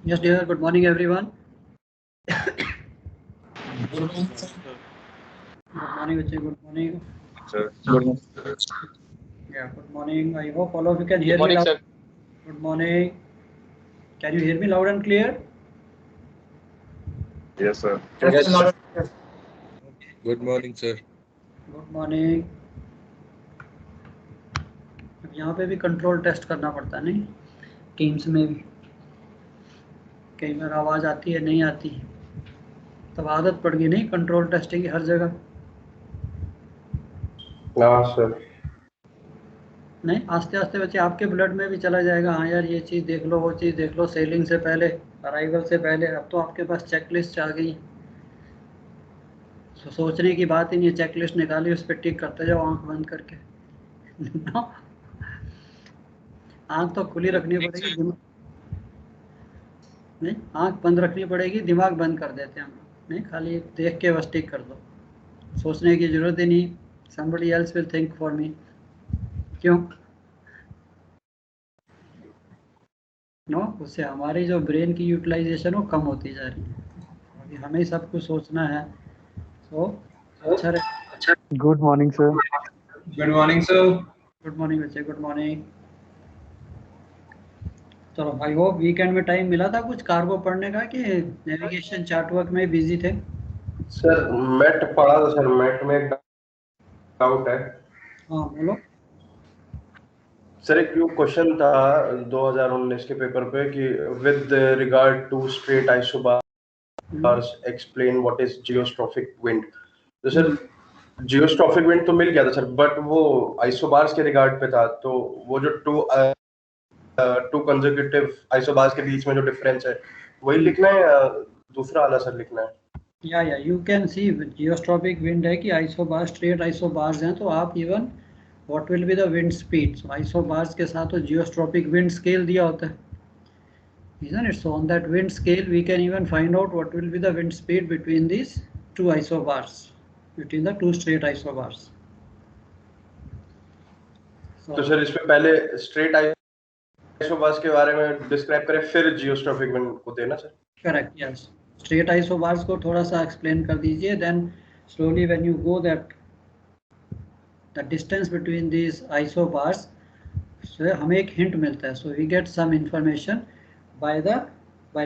Yes, dear. Good morning, everyone. Good morning, sir. Good morning, Vijay. Good morning. Sir. Good morning. Yeah, good morning. I hope all of you can hear Good morning, me loud. sir. Good morning. Can you hear me loud and clear? Yes, sir. Yes, sir. Good morning, sir. Good morning. अब यहाँ पे भी control test करना पड़ता है नहीं, teams में भी कई बार आवाज़ आती है नहीं आती, तब आदत पड़ गई नहीं कंट्रोल टेस्टिंग की हर जगह। हाँ सर। नहीं, आस्ते आस्ते बच्चे आपके ब्लड में भी चला जाएगा। हाँ यार, ये चीज़ देख लो, वो चीज़ देख लो, सेलिंग से पहले, अराइवल से पहले। अब तो आपके पास चेकलिस्ट आ गई, तो सोचने की बात ही नहीं है। चेकलिस्ट निकाली, उस पर टिक करते जाओ आंख बंद करके। आंख तो खुली रखनी पड़ेगी, नहीं आंख बंद रखनी पड़ेगी, दिमाग बंद कर देते हैं हम। नहीं, खाली देख के बस टिक कर दो, सोचने की जरूरत ही नहीं। somebody else will think for me। क्यों? नो, उससे हमारी जो ब्रेन की यूटिलाइजेशन वो कम होती जा रही है। अभी हमें सब कुछ सोचना है, तो अच्छा रहे। Good morning sir. Good morning, sir. Good morning बच्चे, गुड मॉर्निंग। चलो, आई होप वीकेंड में टाइम मिला था कुछ कार्गो पढ़ने का, कि नेविगेशन चार्ट वर्क में बिजी थे? सर मैट पढ़ा था सर, मैट में एक डाउट है। हाँ बोलो। सर एक क्वेश्चन था 2019 के पेपर पे कि with regard to straight isobars explain what is geostrophic wind. तो सर जियोस्ट्रॉफिक विंड तो मिल गया था सर, बट वो आइसोबार्स के रिगार्ड पे था। तो वो जो टू कंसेक्यूटिव आइसोबार्स के बीच में जो डिफरेंस है वही लिखना है या दूसरा वाला सर लिखना है? या यू कैन सी जियोस्ट्रॉपिक विंड है कि आइसोबार्स, स्ट्रेट आइसोबार्स हैं, तो आप even what will be the wind speed. So isobars के साथ तो जियोस्ट्रॉपिक विंड स्केल दिया होता है, isn't it? So on that wind scale we can even find out what will be the wind speed between these two isobars, between the two straight isobars. तो sir इसमें पहले straight isobars के बारे में describe करें, फिर geostrophic wind को देना sir. Correct, yes. Straight isobars को थोड़ा सा एक्सप्लेन कर दीजिए, then slowly when you go that the distance between these isobars, so हमें एक हिंट मिलता है। So we get some information by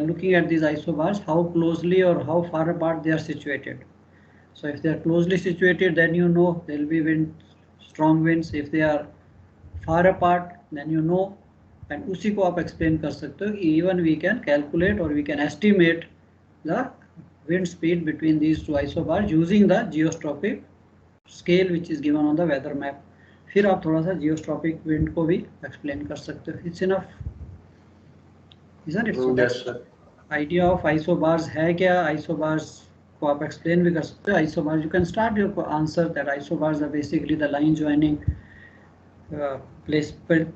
looking at these isobars, how closely or how far apart they are situated. So if they are closely situated, then you know there will be wind, strong winds. If they are far apart, then you know, and उसी को आप explain कर सकते हो कि even we can calculate or we can estimate the wind speed between these two isobars using the geostrophic scale which is given on the weather map. फिर आप थोड़ा सा geostrophic wind को भी explain कर सकते हो। It's enough, isn't it? So Yes sir. idea of isobars है क्या, isobars को आप explain भी कर सकते हो। isobars, you can start your answer that isobars are basically the line joining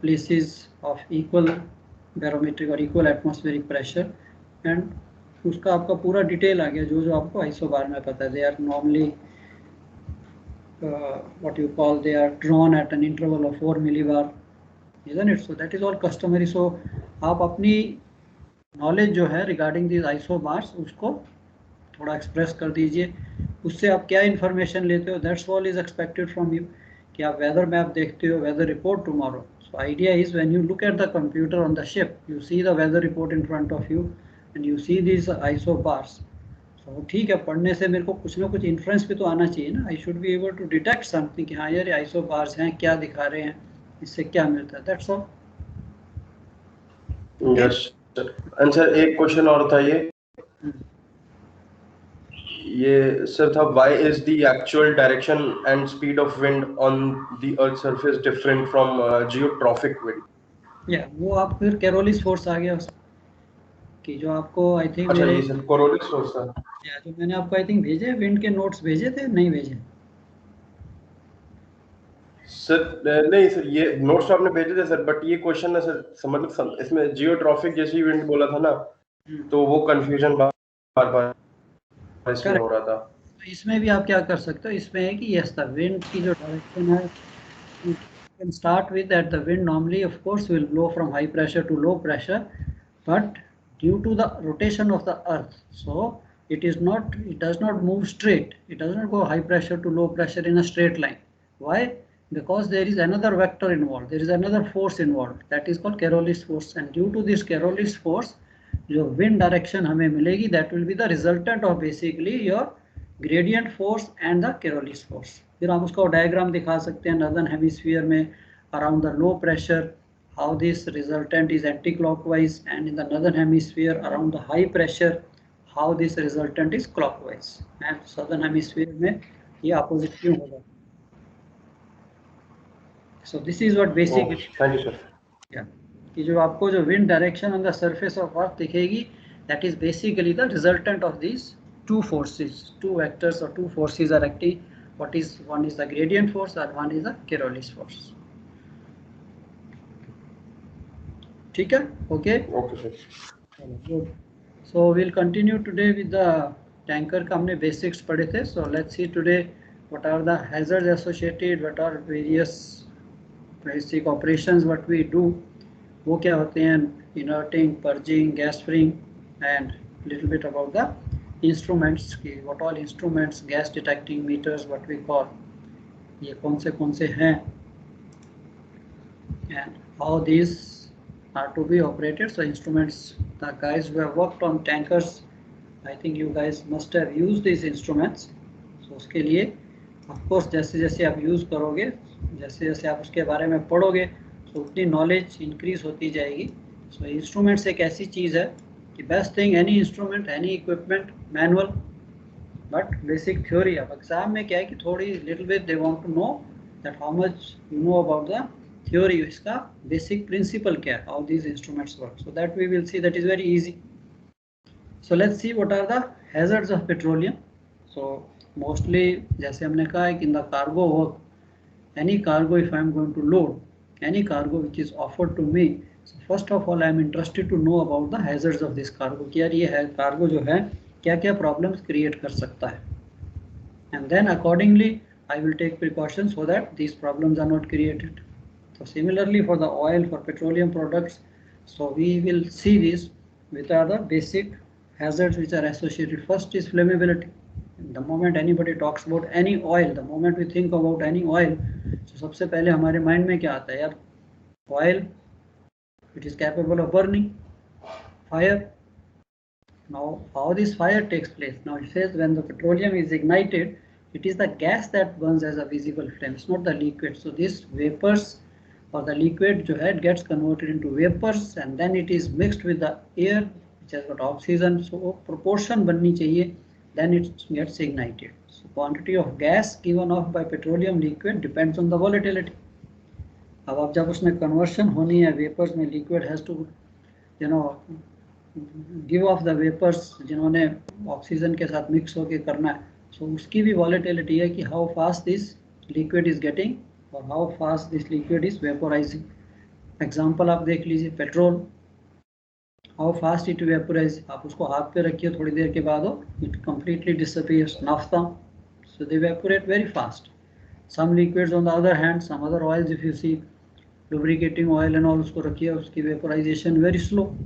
places of equal barometric or equal atmospheric pressure, and उसका आपका पूरा डिटेल आ गया जो जो आपको isobar में पता है। they are normally what you call, they are drawn at an interval of 4 millibar, isn't it? So that is all customary. So आप अपनी नॉलेज जो है रिगार्डिंग दिस आइसोबार्स उसको थोड़ा एक्सप्रेस कर दीजिए। उससे आप क्या इन्फॉर्मेशन लेते हो, that's all is expected from you. कि आप वेदर मैप देखते हो, weather report tomorrow. So idea is when you look at the computer on the ship, you see the weather report in front of you and you see this isobars. So ठीक है, पढ़ने से मेरे को कुछ ना कुछ इन्फ्लुएंस भी तो आना चाहिए ना। I should be able to detect something कि हाँ यार आइसोबार्स हैं, क्या दिखा रहे हैं, इससे क्या मिलता है। That's all. Yes sir. And sir एक क्वेश्चन और था, ये सर था, why is the actual direction and speed of wind on the earth surface different from geotropic wind? या वो आप फिर कैरोलिस फोर्स आ गया उसमें, कि जो आपको आई थिंक अच्छा मेरे ये सर कोरोलिस फोर्स था। या जो मैंने आपको आई थिंक भेजे विंड के नोट्स भेजे थे, नहीं भेजे सर? नहीं सर, ये नोट्स आपने भेजे थे सर, बट ये क्वेश्चन ना सर मतलब इसमें जियोट्रॉफिक जैसी विंड बोला था ना, तो वो कंफ्यूजन बार बार इसमें हो रहा था। तो इसमें भी आप क्या कर सकते हो, इसमें है कि यस द विंड की जो डायरेक्शन है, you can start with that the wind normally of course will blow from high pressure to low pressure, but due to the rotation of the earth. So it does not move straight. It does not go high pressure to low pressure in a straight line. Why? Because there is another vector involved. There is another force involved. That is called Carolis force. And due to this Carolis force, जो wind direction हमें मिलेगी, that will be the resultant of basically your gradient force and the Carolis force. फिर हम उसका diagram दिखा सकते हैं northern hemisphere में around the low pressure, how this resultant is anti-clockwise, and in the northern hemisphere around the high pressure, how this resultant is clockwise, and southern hemisphere में ये opposite क्यों होगा. So this is what basically. Thank you, sir. Yeah. कि जो आपको जो wind direction on the surface of earth दिखेगी, that is basically the resultant of these two forces, two vectors or two forces are acting. One is the gradient force and one is the Carolis force. ठीक है? Okay. Okay, sir. Good. So we'll continue today with the tanker का हमने basics पढ़े थे. So let's see today what are the hazards associated, what are various basic operations what we do. वो क्या होते हैं, inerting, purging, gas freeing, and little bit about the instruments की what all instruments, gas detecting meters what we call, ये कौन से हैं, and how these are to be operated. So instruments, the guys who have worked on tankers, I think you guys must have used these instruments. So उसके लिए of course जैसे जैसे आप use करोगे, जैसे जैसे आप उसके बारे में पढ़ोगे, तो उतनी नॉलेज इंक्रीज होती जाएगी. सो इंस्ट्रूमेंट्स एक ऐसी चीज़ है कि best thing, any instrument, any equipment, manual, but basic theory. अब एग्जाम में क्या है कि थोड़ी little bit they want to know that how much you know about the theory, इसका बेसिक प्रिंसिपल क्या है, how these instruments work. So that we will see, that is very easy. So let's see what are the hazards of petroleum. So mostly जैसे हमने कहा है कि in the cargo work, any cargo if I am going to load, any cargo which is offered to me, so first of all I am interested to know about the hazards of this cargo, कि यार ये है cargo जो है क्या क्या problems create कर सकता है, and then accordingly I will take precautions so that these problems are not created. So similarly for the oil, for petroleum products, so we will see this with other basic hazards which are associated. First is flammability. The moment anybody talks about any oil, the moment we think about any oil, so सबसे पहले हमारे mind में क्या आता है, यार oil, it is capable of burning, fire. Now how this fire takes place? Now it says when the petroleum is ignited, it is the gas that burns as a visible flame, it's not the liquid. So this vapors or the liquid जो है, it gets converted into vapors and then it is mixed with the air which has got oxygen. So proportion बननी चाहिए, then it gets ignited. So quantity of gas given off by petroleum liquid depends on the volatility. अब आप जब उसमें conversion होनी है vapors में, liquid has to give off the vapors जिन्होंने oxygen के साथ mix होके करना है. So उसकी भी volatility है कि how fast this liquid is getting or how fast this liquid is vaporizing. Example आप देख लीजिए, petrol, how fast it vaporizes. आप उसको हाथ पे रखिए, थोड़ी देर के बाद it completely disappears. Naphtha, so they evaporate very fast. Some liquids on the other hand, some other oils, if you see lubricating oil and all, उसको रखिए, उसकी vaporization very slow,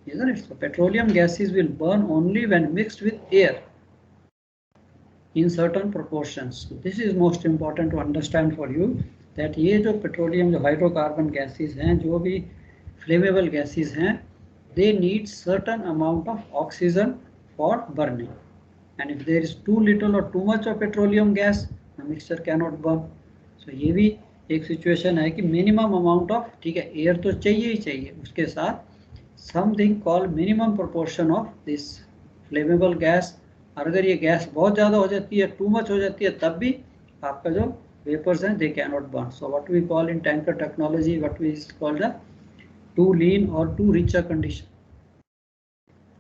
isn't it? So petroleum gases will burn only when mixed with air in certain proportions. So this is most important to understand for you, that ये जो petroleum, जो hydrocarbon gases हैं, जो भी flammable gases हैं, they need certain amount of oxygen for burning, and if there is too little or too much of petroleum gas, the mixture cannot burn. So ये भी एक situation है कि minimum amount of, ठीक है, air तो चाहिए ही चाहिए, उसके साथ something called minimum proportion of this flammable gas. और अगर ये गैस बहुत ज़्यादा हो जाती है, too much हो जाती है, तब भी आपका जो vapors हैं, they cannot burn. So what we call in tanker technology, what we call the too lean or too rich a condition.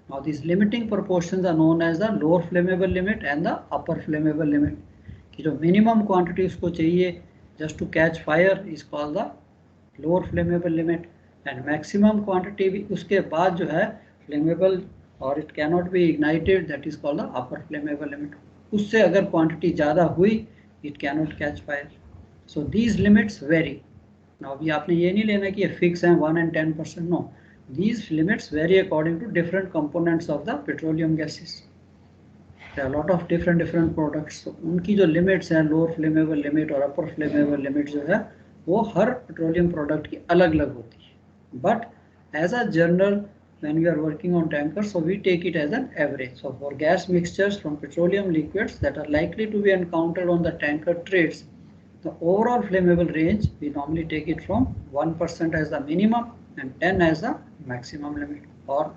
Now these limiting proportions are known as the lower flammable limit and the upper flammable limit. कि जो minimum quantity उसको चाहिए just to catch fire is called the lower flammable limit, and maximum quantity भी उसके बाद जो है flammable or it cannot be ignited, that is called the upper flammable limit. उससे अगर quantity ज़्यादा हुई, it cannot catch fire. So these limits vary. Now अभी आपने ये नहीं लेना कि ये फिक्स है 1 and 10%, no, These limits vary according to different components of the petroleum gases. There are a lot of different products. So उनकी जो limits हैं, lower flammable limit और upper flammable limit जो है वो हर petroleum product की अलग-अलग होती है. But as a general, when we are working on tankers, so we take it as an average. So for gas mixtures from petroleum liquids that are likely to be encountered on the tanker trades, the overall flammable range, we normally take it from 1% as the minimum and 10 as the maximum limit, or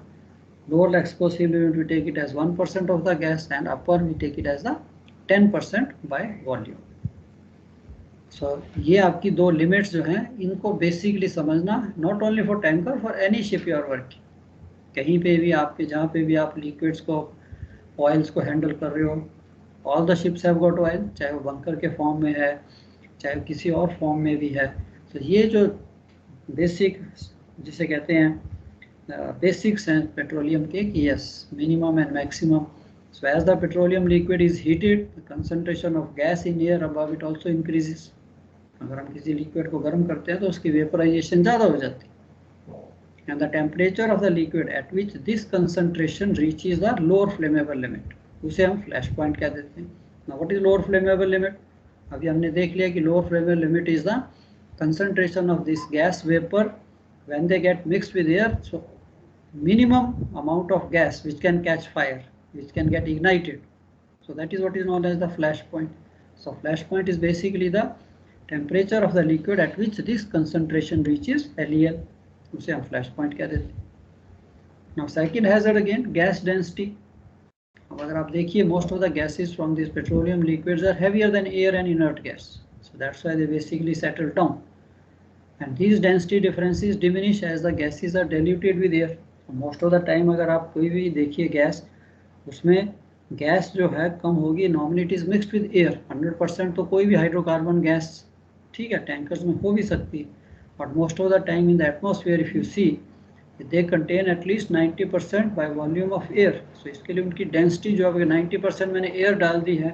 lower explosive limit we take it as 1% of the gas, and upper we take it as the 10% by volume. So ये आपकी दो limits जो हैं इनको basically समझना, not only for tanker, for any ship you are working. कहीं पे भी आपके जहाँ पे भी आप लिक्विड्स को, ऑयल्स को हैंडल कर रहे हो, all the ships have got oil, चाहे वो बंकर के फॉर्म में है चाहे किसी और फॉर्म में भी है. तो ये जो बेसिक जिसे कहते हैं बेसिक्स हैं पेट्रोलियम के कि yes minimum and maximum. So as the petroleum liquid is heated, the concentration of gas in air above it also increases. अगर हम किसी लिक्विड को गर्म करते हैं तो उसकी वेपराइजेशन ज़्यादा हो जाती है. And the temperature of the liquid at which this concentration reaches the lower flammable limit, उसे हम फ्लैश पॉइंट कह देते हैं. Now what is lower flammable limit? अभी हमने देख लिया कि lower flammable limit is the concentration of this gas vapor when they get mixed with air. So minimum amount of gas which can catch fire, which can get ignited. So that is what is known as the flash point. So flash point is basically the temperature of the liquid at which this concentration reaches LEL. उसे हम flash point कह देते हैं. Now second hazard again gas density. अब अगर आप देखिए most of the gases from this petroleum liquids are heavier than air and inert gas, so that's why they basically settle down, and these density differences diminish as the gases are diluted with air. Most of the time अगर आप कोई भी देखिए gas, उसमें gas जो है कम होगी, normally it is mixed with air. 100% तो कोई भी हाइड्रोकार्बन गैस ठीक है टैंकर्स में हो भी सकती है, but most of the time in the atmosphere if you see they contain at least 90% by volume of air. So इसके लिए उनकी डेंसिटी जो अगर 90% मैंने एयर डाल दी है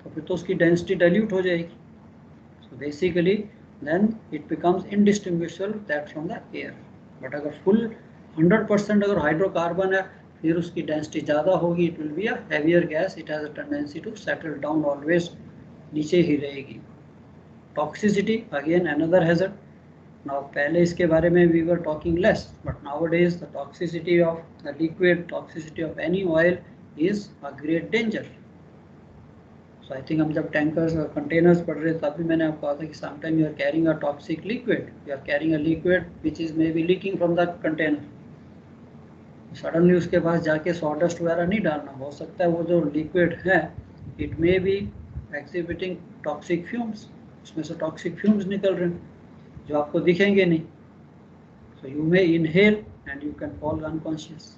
तो फिर तो उसकी डेंसिटी डाइल्यूट हो जाएगी. So basically then it becomes indistinguishable that from the air. But अगर full 100% अगर हाइड्रोकार्बन है फिर उसकी डेंसिटी ज़्यादा होगी, it will be a heavier gas, it has a tendency to settle down always, नीचे ही रहेगी. Toxicity again another hazard. Now पहले इसके बारे में we were talking less, but nowadays the toxicity of the liquid, toxicity of any oil is a great danger. So I think हम जब tankers और containers पढ़ रहे तब भी मैंने आपको कहा था कि sometimes you are carrying a toxic liquid, you are carrying a liquid which is maybe leaking from the container. Suddenly उसके पास जाके sawdust वगैरह नहीं डालना, हो सकता है वो जो liquid है it may be exhibiting toxic fumes, उसमें से toxic fumes निकल रहे हैं जो आपको दिखेंगे नहीं. So you may inhale and you can fall unconscious.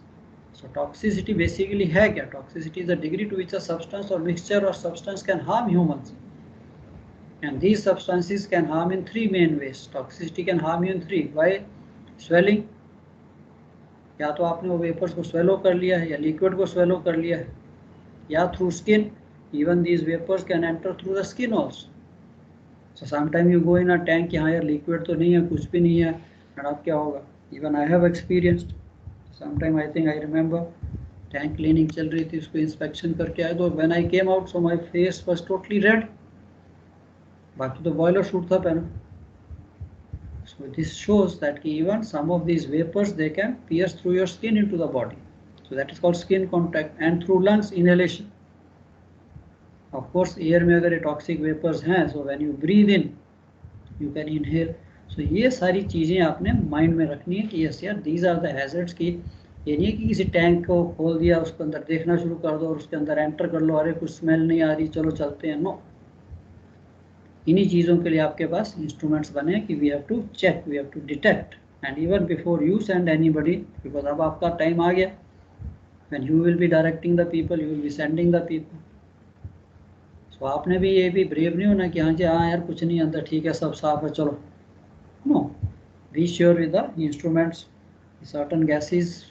So toxicity basically है क्या? Toxicity is the degree to which a substance or mixture or substance can harm humans. And these substances can harm in three main ways. Toxicity can harm you in three. Why? Swelling. या तो आपने वो vapours को swallow कर लिया है या liquid को स्वेलो कर लिया है, या through skin. Even these vapors can enter through the skin also. So sometime you go in a tank, यहाँ यार liquid तो नहीं है, कुछ भी नहीं है, and अब क्या होगा? Even I have experienced. Sometime I think I remember tank cleaning चल रही थी, उसको inspection करके आए तो when I came out, so my face was totally red. बाकी तो boiler suit था पहना. So this shows that even some of these vapors they can pierce through your skin into the body. So that is called skin contact, and through lungs inhalation. Of course air में अगर ये toxic vapours हैं, so when you breathe in you can inhale. So ये सारी चीज़ें आपने mind में रखनी है कि यस यार these are the hazards. की ये नहीं है कि किसी टैंक को खोल दिया, उसके अंदर देखना शुरू कर दो और उसके अंदर एंटर कर लो, अरे कुछ स्मेल नहीं आ रही चलो चलते हैं. नो, इन्हीं चीज़ों के लिए आपके पास इंस्ट्रूमेंट्स बने कि we have to check, we have to detect, and even before you send anybody, because अब आपका टाइम आ गया when you will be directing the people, you will be sending the people. तो आपने भी ये भी ब्रेव नहीं होना कि हाँ जी हाँ यार कुछ नहीं अंदर ठीक है सब साफ है चलो. No, be sure with the instruments. Certain gases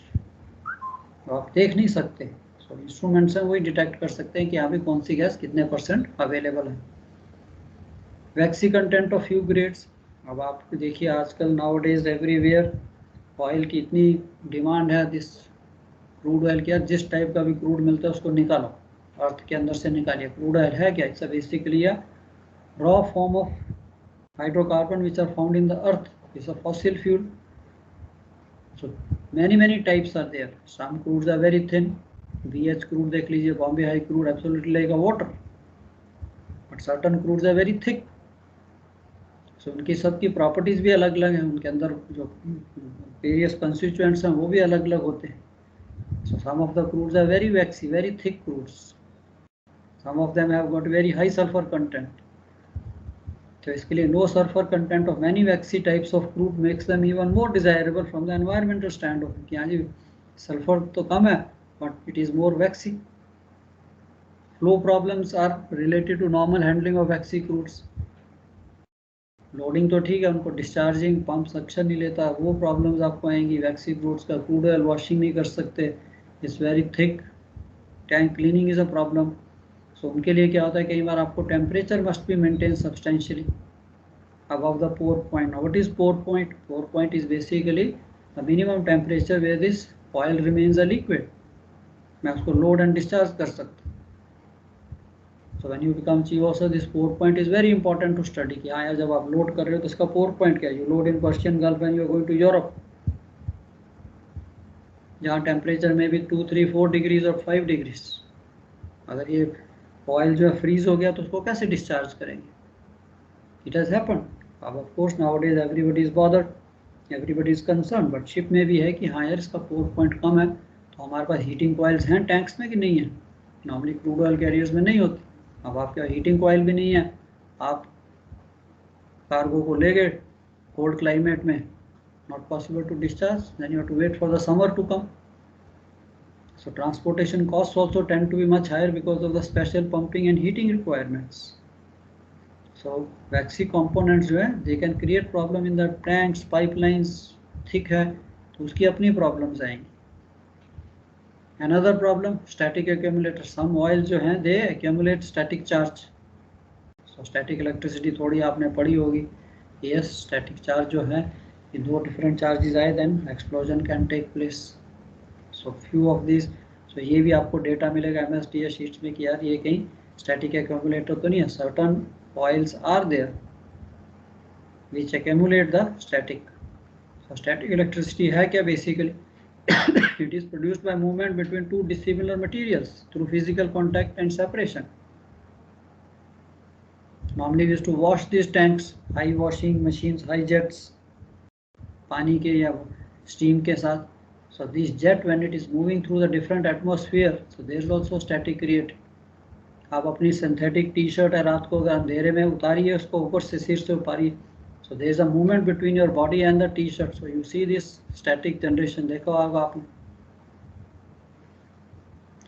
आप देख नहीं सकते, सो इंस्ट्रूमेंट्स हैं वही डिटेक्ट कर सकते हैं कि यहाँ पे कौन सी गैस कितने % अवेलेबल है. वैक्सी कंटेंट ऑफ फ्यू ग्रेड्स. अब आप देखिए आजकल नाउ डेज एवरीवेयर ऑयल की इतनी डिमांड है, दिस क्रूड ऑयल की, जिस टाइप का भी क्रूड मिलता है उसको निकालो, अर्थ के अंदर से निकालिए। क्रूड ऑयल है क्या? It's basically a raw form of hydrocarbon which are found in the earth, it's a fossil fuel. So many types are there. Some crudes are very thin. BH crude देख लीजिए, Bombay high crude absolutely like a water. But certain crudes are very thick. So उनकी सबकी properties भी अलग अलग हैं, उनके अंदर जो वेरियस कंस्टिट्यूएंट्स हैं वो भी अलग अलग होते हैं. So some of the crudes are very waxy, very thick crudes. Some of them have got very high sulfur content. तो इसके लिए no sulphur content of many waxy types of crude makes them even more desirable from the environmental stand off, कि हाँ जी sulphur तो कम है but it is more waxy. Flow problems are related to normal handling of waxy crudes. Loading तो ठीक है, उनको डिस्चार्जिंग पंप सक्शन नहीं लेता, वो प्रॉब्लम्स आपको आएंगी. वैक्सी क्रूड्स का क्रूड ऑयल वॉशिंग नहीं कर सकते, it's very thick. Tank cleaning is a problem. So उनके लिए क्या होता है, कई बार आपको temperature must be maintain substantially above the pour point. Now what is pour point? Pour point is basically the minimum temperature where this oil remains a liquid. मैं उसको लोड एंड डिस्चार्ज कर सकता हूँ. So when you become chief officer, this pour point is very important to study. कि हाँ यार जब आप लोड कर रहे हो तो इसका pour point क्या है? You load in Persian Gulf and you are going to Europe, जहाँ टेम्परेचर में भी 2, 3, 4 डिग्रीज और 5 डिग्रीज. अगर ये ऑयल जो है फ्रीज हो गया तो उसको कैसे डिस्चार्ज करेंगे? It has happened. अब of course nowadays everybody is bothered, everybody is concerned, but ship में भी है कि हाँ यार इसका pour point कम है, तो हमारे पास हीटिंग कॉइल्स हैं टैंक्स में कि नहीं है? नॉर्मली क्रूड ऑयल कैरियर्स में नहीं होती. अब आपके हीटिंग कॉइल भी नहीं है, आप कार्गो को ले गए कोल्ड क्लाइमेट में, not possible to discharge, then you have to wait for the summer to come. So transportation costs also tend to be much higher because of the special pumping and heating requirements. So waxy components जो है they can create problem in the tanks, pipelines. thick है तो उसकी अपनी problems आएंगी. Another problem, static accumulator. Some oils जो हैं they accumulate static charge. So static electricity थोड़ी आपने पढ़ी होगी. Yes, static charge जो है ये दो different charges आए then explosion can take place. So few of these. So ये भी आपको डेटा मिलेगा MSDS शीट्स में कि यार ये कहीं static accumulator तो नहीं है. Certain oils are there which accumulate the static. So static electricity है क्या basically? It is produced by movement between two dissimilar materials through physical contact and separation. Normally we used to wash these tanks, high washing machines, high jets, पानी के या steam के साथ. So this jet when it is moving through the different atmosphere, so there is also static created. आप अपनी synthetic T shirt है रात को अगर अंधेरे में उतारिए उसको ऊपर से सिर से उतारिए, so there is a movement between your body and the t-shirt, so you see this static generation. देखो होगा आपने.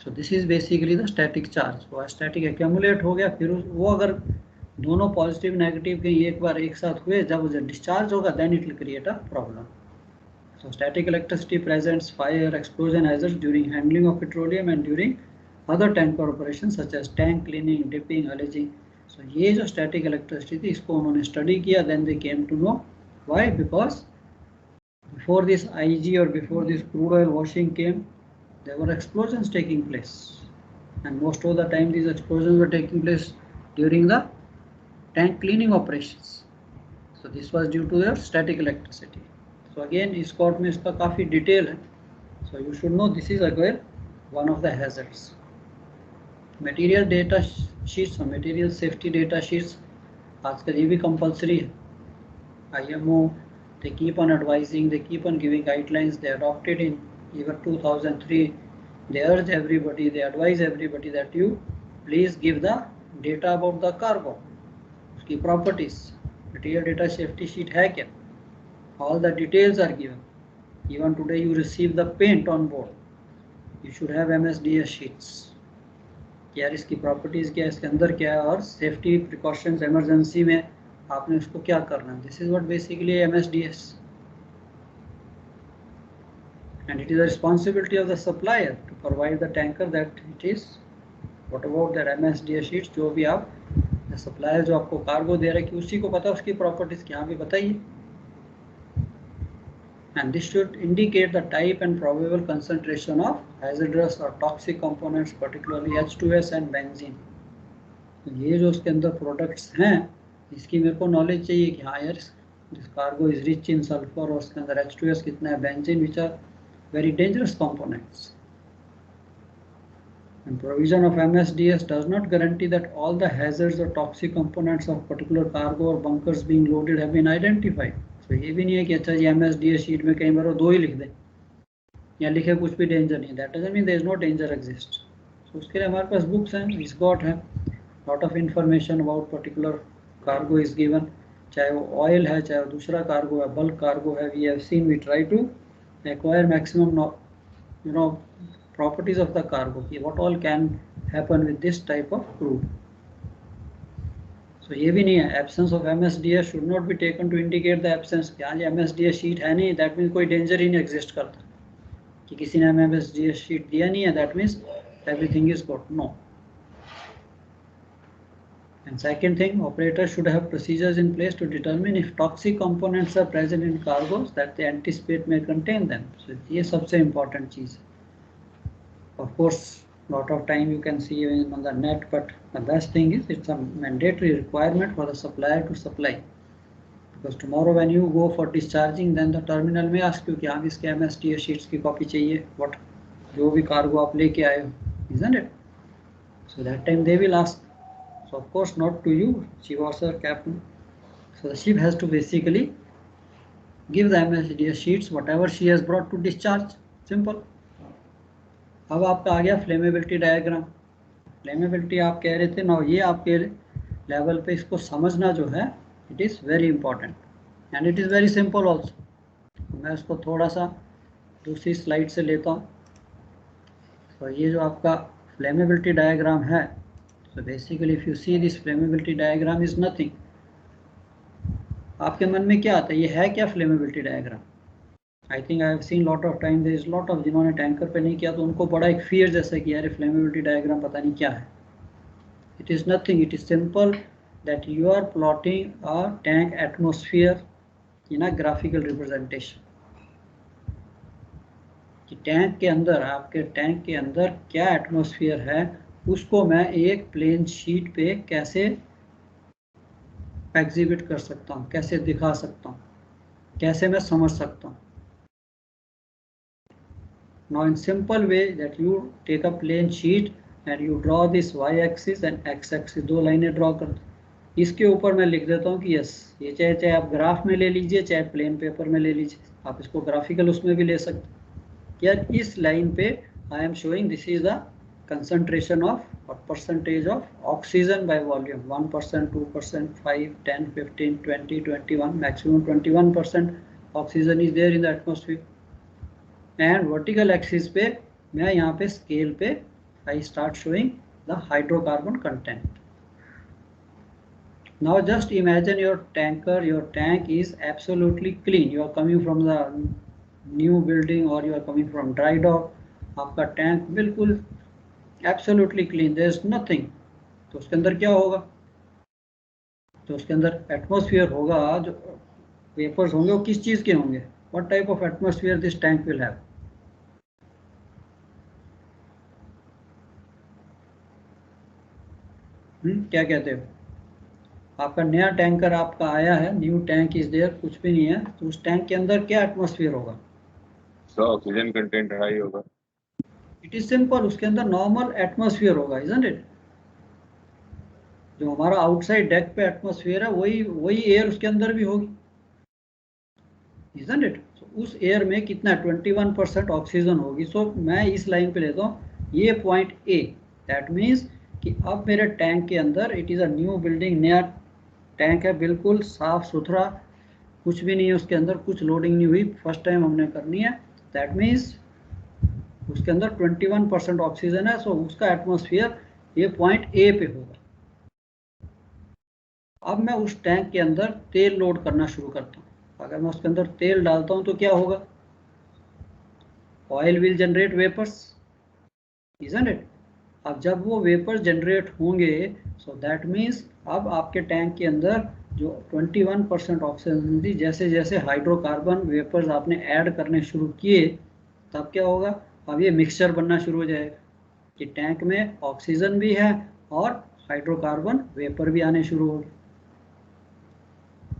So this is basically the static charge. वो static accumulate हो गया, फिर वो अगर दोनों पॉजिटिव नेगेटिव के एक बार एक साथ हुए, जब वो डिस्चार्ज होगा then it will create a problem. So static electricity presents fire, explosion hazards during handling of petroleum and during other tanker operations such as tank cleaning, dipping, haulaging. So ये जो static electricity थी इसको उन्होंने study किया, then they came to know why, because before this IG or before this crude oil washing came, there were explosions taking place, and most of the time these explosions were taking place during the tank cleaning operations. So this was due to their static electricity. So again इस court में इसका काफ़ी detail है. So you should know this is again one of the hazards. Material data sheets और material safety data sheets आजकल ये भी compulsory है. IMO they keep on advising, they keep on giving guidelines. They adopted in year 2003. They urge everybody, they advise everybody that you please give the data about the cargo, उसकी properties. Material data safety sheet है क्या? All the details are given. Even today you receive the paint on board, you should have MSDS sheets. यार इसकी properties क्या है, इसके अंदर क्या है, और सेफ्टी प्रिकॉशंस इमरजेंसी में आपने उसको क्या करना है. This is what basically MSDS. And it is the responsibility of the supplier to provide the tanker that it is. What about that MSDS sheets? जो भी आप सप्लायर जो आपको कार्गो दे रहा है कि उसी को पता है उसकी प्रॉपर्टीज क्या, भी बताइए. and this should indicate the type and probable concentration of hazardous or toxic components, particularly H2S and benzene. तो ये जो उसके अंदर प्रोडक्ट्स हैं इसकी मेरे को नॉलेज चाहिए कि हाँ यार this cargo is rich in sulphur और उसके अंदर H2S कितना है, benzene which are very dangerous components. And provision of MSDS does not guarantee that all the hazards or toxic components of particular cargo or bunkers being loaded have been identified. So ये भी नहीं है कि अच्छा जी MSDS sheet में कई बार वो 2 ही लिख दें या लिखे कुछ भी डेंजर नहीं. That doesn't mean there is no danger exists. So उसके लिए हमारे पास बुक्स हैं, इस गॉट है, lot of information about particular cargo is given. चाहे वो ऑयल है, चाहे वो दूसरा कार्गो है, बल्क कार्गो है, we have seen, we try to acquire maximum properties of the cargo, what all can happen with this type of crude. So ये भी नहीं है, absence of MSDS should not be taken to indicate the absence. क्या जी MSDS sheet है नहीं, that means कोई danger ही नहीं exist करता. कि किसी ने MSDS शीट दिया नहीं है, that means everything is good. No. And second thing, operators should have procedures in place to determine if toxic components are present in cargoes that they anticipate may contain them. So ये सबसे important चीज़ है. Of course, lot of time you can see on the net, but the best thing is it's a mandatory requirement for the supplier to supply, because tomorrow when you go for discharging, then the terminal may ask you कि हाँ इसके MSDS sheets की copy चाहिए, what जो भी cargo आप लेके आए हो, isn't it? So that time they will ask. So of course not to you, chief officer, captain. So the ship has to basically give the MSDS sheets whatever she has brought to discharge. Simple. अब आपका आ गया flammability diagram. Flammability आप कह रहे थे ना, ये आपके लेवल पे इसको समझना जो है it is very important and it is very simple also. मैं इसको थोड़ा सा दूसरी स्लाइड से लेता हूँ. तो ये जो आपका फ्लेमेबिलिटी डायग्राम है, so basically if you see this flammability diagram is nothing. आपके मन में क्या आता है, ये है क्या flammability diagram? I think I have seen lot of time there is lot of जिन्होंने टैंकर पे नहीं किया तो उनको बड़ा एक fear जैसा कि यार flammability diagram पता नहीं क्या है. It is nothing. It is simple that you are plotting a tank atmosphere in a graphical representation. कि टैंक के अंदर, आपके टैंक के अंदर क्या एटमॉस्फेयर है उसको मैं एक प्लेन शीट पे कैसे एग्जिबिट कर सकता हूँ, कैसे दिखा सकता हूँ, कैसे मैं समझ सकता हूँ. Now in simple way that you take a plain sheet and you draw this y axis and x axis, 2 लाइनें ड्रॉ कर दो. इसके ऊपर मैं लिख देता हूँ कि यस ये चाहे आप ग्राफ में ले लीजिए चाहे प्लेन पेपर में ले लीजिए, आप इसको ग्राफिकल उसमें भी ले सकते. यार इस लाइन पे I am showing this is the concentration of or percentage of oxygen by volume, 1%, 2%, 5, 10, 15, 20, 21, maximum 21% oxygen is there in the atmosphere. And vertical axis पे मैं यहाँ पे scale पे I start showing the hydrocarbon content. Now just imagine your tanker, your tank is absolutely clean. You are coming from the new building or you are coming from dry dock. आपका tank बिल्कुल absolutely clean, there is nothing. तो उसके अंदर क्या होगा, तो उसके अंदर एटमॉस्फेयर होगा, जो वेपर्स होंगे वो किस चीज़ के होंगे, what type of atmosphere this tank will have. क्या कहते हो, आपका नया टैंकर आपका आया है, न्यू टैंक इज देयर, कुछ भी नहीं है, तो उस टैंक के अंदर क्या एटमॉस्फेयर होगा, ऑक्सीजन कंटेंट हाई होगा. इट इज सिंपल, उसके अंदर नॉर्मल एटमॉस्फेयर होगा, इजंट इट. जो हमारा आउटसाइड डेक पे एटमॉस्फेयर है वही एयर उसके अंदर भी होगी, इजंट इट. उस एयर में कितना 21% ऑक्सीजन होगी. सो मैं इस लाइन पे लेता हूँ ये पॉइंट ए, दैट मीन्स कि अब मेरे टैंक के अंदर it is a new building, नया टैंक है, बिल्कुल साफ सुथरा, कुछ भी नहीं है उसके अंदर, कुछ लोडिंग नहीं हुई, फर्स्ट टाइम हमने करनी है. दैट मीन्स उसके अंदर 21% ऑक्सीजन है. सो उसका एटमॉस्फेयर ये पॉइंट ए पे होगा. अब मैं उस टैंक के अंदर तेल लोड करना शुरू करता हूँ. अगर मैं उसके अंदर तेल डालता हूँ तो क्या होगा, oil will generate vapours, isn't it. अब जब वो वेपर जनरेट होंगे, सो दैट मीन्स अब आपके टैंक के अंदर जो 21% ऑक्सीजन थी, जैसे जैसे हाइड्रोकार्बन वेपर्स आपने ऐड करने शुरू किए तब क्या होगा, अब ये मिक्सचर बनना शुरू हो जाएगा कि टैंक में ऑक्सीजन भी है और हाइड्रोकार्बन वेपर भी आने शुरू हो गए।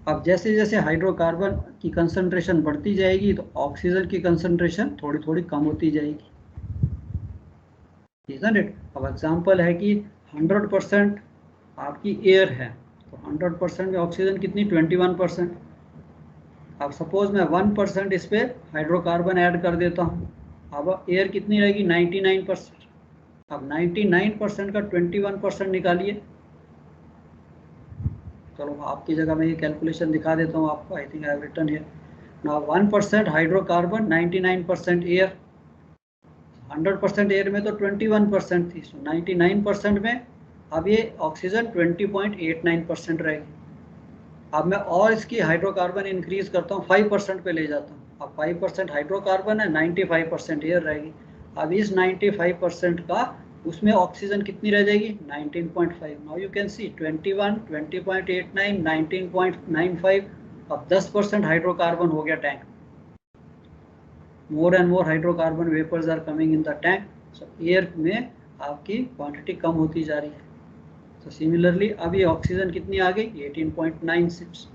अब जैसे जैसे हाइड्रोकार्बन की कंसंट्रेशन बढ़ती जाएगी तो ऑक्सीजन की कंसंट्रेशन थोड़ी थोड़ी कम होती जाएगी, isn't it? अब एग्जांपल है कि 100% आपकी एयर है तो 100% में ऑक्सीजन कितनी, 21%। अब सपोज मैं 1% इस पे हाइड्रोकार्बन ऐड कर देता हूँ, अब एयर कितनी रहेगी, 99%। अब 99% का 21% निकालिए। चलो आपकी जगह मैं ये कैलकुलेशन दिखा देता हूँ आपको, I think I have written here. Now 1% hydrocarbon, 99% air. 100% air में तो 21% थी, so 99% में अब ये ऑक्सीजन 20.89% रहेगी। अब मैं और इसकी हाइड्रोकार्बन इंक्रीज करता हूँ, 5% पे ले जाता हूँ। अब 5% हाइड्रोकार्बन है, 95% एयर रहेगी। अब इस 95% का उसमें ऑक्सीजन कितनी रह जाएगी, 19.5। Now you can see 21, 20.89, 19.95। अब 10% हाइड्रोकार्बन हो गया tank. More and more hydrocarbon vapours are coming in the tank, so air में आपकी क्वांटिटी कम होती जा रही है। तो सिमिलरली अभी ऑक्सीजन कितनी आ गई, 18.96।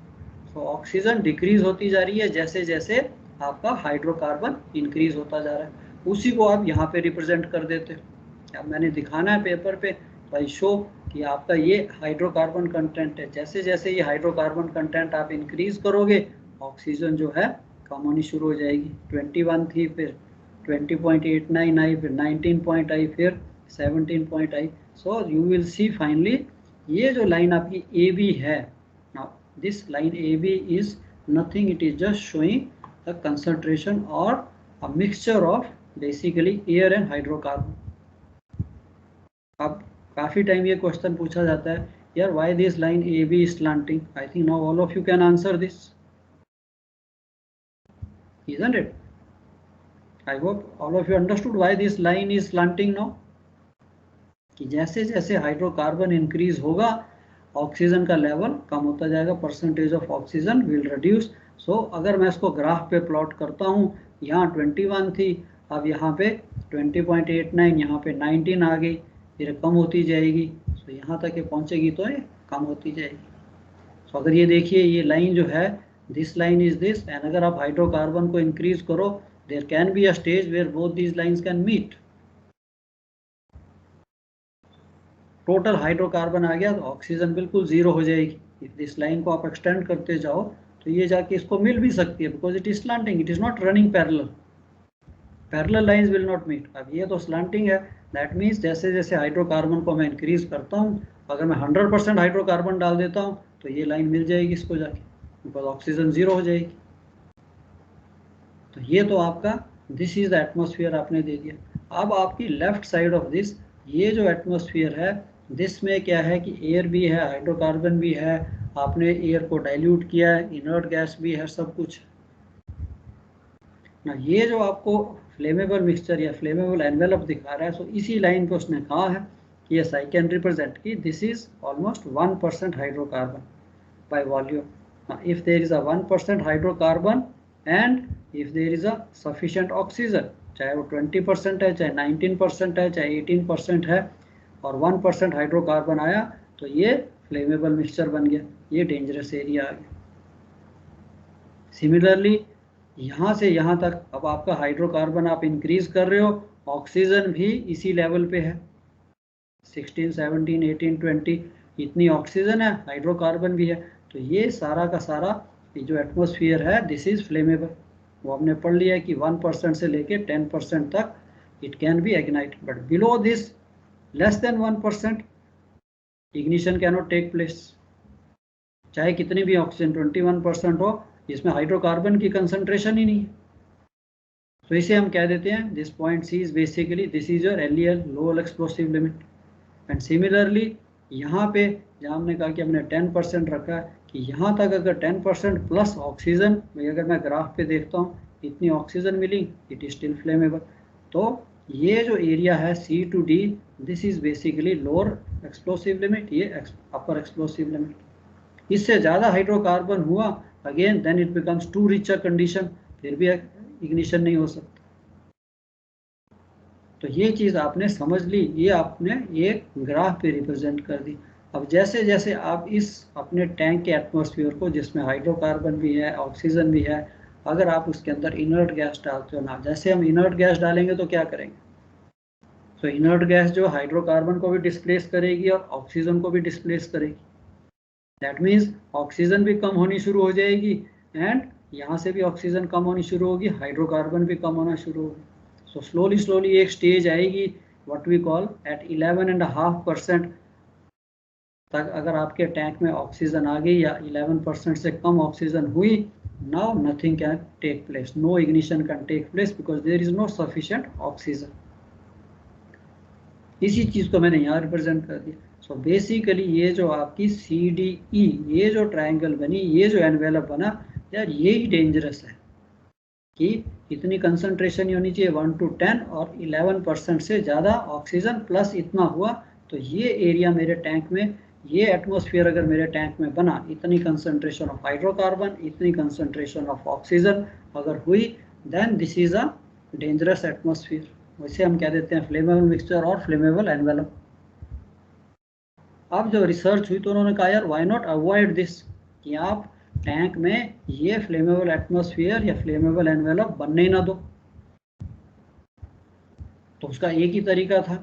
तो ऑक्सीजन डिक्रीज होती जा रही है जैसे जैसे आपका हाइड्रोकार्बन इंक्रीज होता जा रहा है। उसी को आप यहाँ पे रिप्रेजेंट कर देते हो। अब मैंने दिखाना है पेपर पे, तो आई शो कि आपका ये हाइड्रोकार्बन कंटेंट है। जैसे जैसे ये हाइड्रोकार्बन कंटेंट आप इंक्रीज करोगे, ऑक्सीजन जो है कम होनी शुरू हो जाएगी। 21 थी, फिर 20.89 आई, फिर 19 पॉइंट आई, फिर 17 point I. So you will see finally ये जो लाइन आपकी ए बी है, now this line A B is nothing, it is just showing the concentration और a mixture of basically air and hydrocarbon. अब काफ़ी time ये question पूछा जाता है, यार why this line A B is slanting. I think now all of you can answer this, isn't it? I hope all of you understood why this line is slanting now. कि जैसे जैसे hydrocarbon increase होगा oxygen का level कम होता जाएगा, percentage of oxygen will reduce. So अगर मैं इसको ग्राफ पे प्लॉट करता हूँ, यहाँ 21 थी, अब यहाँ पे 20.89, यहाँ पे 19 आ गई, फिर कम होती जाएगी। सो यहाँ तक ये पहुँचेगी तो ये कम होती जाएगी। सो अगर ये देखिए ये लाइन जो है, this line is this, and अगर आप हाइड्रोकार्बन को इंक्रीज करो, there can be a stage where both these lines can meet. Total hydrocarbon आ गया तो ऑक्सीजन बिल्कुल जीरो हो जाएगी। इस लाइन को आप एक्सटेंड करते जाओ तो ये जाके इसको मिल भी सकती है, because it is slanting, it is not running parallel lines will not meet. अब ये तो स्लांटिंग है, दैट मीन्स जैसे जैसे हाइड्रोकार्बन को मैं इंक्रीज करता हूँ, अगर मैं 100% हाइड्रोकार्बन डाल देता हूँ तो ये लाइन मिल जाएगी इसको जाके, बिकॉज ऑक्सीजन जीरो हो जाएगी। तो ये तो आपका दिस इज द एटमोसफियर आपने दे दिया। अब आपकी लेफ्ट साइड ऑफ दिस, ये जो एटमोसफियर है, दिस में क्या है कि एयर भी है, हाइड्रोकार्बन भी है, आपने एयर को डाइल्यूट किया है, इनर्ट गैस भी है, सब कुछ ना। ये जो आपको फ्लेमेबल मिक्सचर या फ्लेमेबल एनवेलप दिखा रहा है, सो इसी लाइन पे उसने कहा है कि यस आई कैन रिप्रेजेंट कि this is almost 1% hydrocarbon by volume. If there is a 1% hydrocarbon and if there is a sufficient oxygen, चाहे वो 20% है, चाहे 19% है, चाहे 18% है, और 1% हाइड्रोकार्बन आया तो ये फ्लेमेबल मिक्सचर बन गया, ये डेंजरस एरिया आ गया। सिमिलरली यहाँ से यहाँ तक अब आपका हाइड्रोकार्बन आप इंक्रीज कर रहे हो, ऑक्सीजन भी इसी लेवल पे है, 16, 17, 18, 20 इतनी ऑक्सीजन है, हाइड्रोकार्बन भी है। तो ये सारा का सारा ये जो एटमॉस्फेयर है, दिस इज फ्लेमेबल। वो हमने पढ़ लिया है कि 1% से लेके 10% तक it can be ignite, but below this less than 1% ignition cannot take place. चाहे कितनी भी ऑक्सीजन 21% हो, इसमें हाइड्रोकार्बन की कंसंट्रेशन ही नहीं है। तो इसे हम कह देते हैं this point C is basically this is your LEL, lower explosive limit. And similarly यहाँ पे जहाँ हमने कहा कि हमने 10% रखा है, कि यहाँ तक अगर 10% प्लस ऑक्सीजन, अगर मैं ग्राफ पे देखता हूँ इतनी ऑक्सीजन मिली, इट इज स्टिल फ्लेमेबल। तो ये जो एरिया है C to D, this is basically lower explosive limit, ये अपर एक्सप्लोसिव लिमिट। इससे ज़्यादा हाइड्रोकार्बन हुआ again then it becomes too rich condition, फिर भी इग्निशन नहीं हो सकता। तो ये चीज़ आपने समझ ली, ये आपने एक ग्राफ पे रिप्रेजेंट कर दी। अब जैसे जैसे आप इस अपने टैंक के एटमॉस्फेयर को, जिसमें हाइड्रोकार्बन भी है ऑक्सीजन भी है, अगर आप उसके अंदर इनर्ट गैस डालते हो ना, जैसे हम इनर्ट गैस डालेंगे तो क्या करेंगे, तो इनर्ट गैस जो हाइड्रोकार्बन को भी डिस्प्लेस करेगी और ऑक्सीजन को भी डिस्प्लेस करेगी। दैट मीन्स ऑक्सीजन भी कम होनी शुरू हो जाएगी एंड यहाँ से भी ऑक्सीजन कम होनी शुरू होगी, हाइड्रोकार्बन भी कम होना शुरू होगी। सो स्लोली एक स्टेज आएगी व्हाट वी कॉल एट 11.5% तक अगर आपके टैंक में ऑक्सीजन आ गई या 11% से कम ऑक्सीजन हुई, now nothing can take place, no ignition can take place because there is no sufficient oxygen. इसी चीज़ को मैंने यहाँ रिप्रेजेंट कर दिया। सो बेसिकली ये जो आपकी CDE, ये जो ट्रायंगल बनी, ये जो एनवेलप बना यार, ये ही डेंजरस है कि इतनी कंसंट्रेशन होनी चाहिए 1 to 10 और 11% से ज़्यादा ऑक्सीजन प्लस इतना हुआ, तो ये एरिया मेरे टैंक में, ये एटमॉस्फेयर अगर मेरे टैंक में बना, इतनी कंसंट्रेशन ऑफ हाइड्रोकार्बन, इतनी कंसंट्रेशन ऑफ ऑक्सीजन अगर हुई, then this is a dangerous atmosphere. वैसे हम कह देते हैं फ्लेमेबल मिक्सचर और फ्लेमेबल एनवेलप। अब जो रिसर्च हुई तो उन्होंने कहा यार व्हाई नॉट अवॉइड दिस, कि आप टैंक में ये फ्लेमेबल एटमॉस्फेयर या फ्लेमेबल एनवेलप बनने ही ना दो। तो उसका एक ही तरीका था,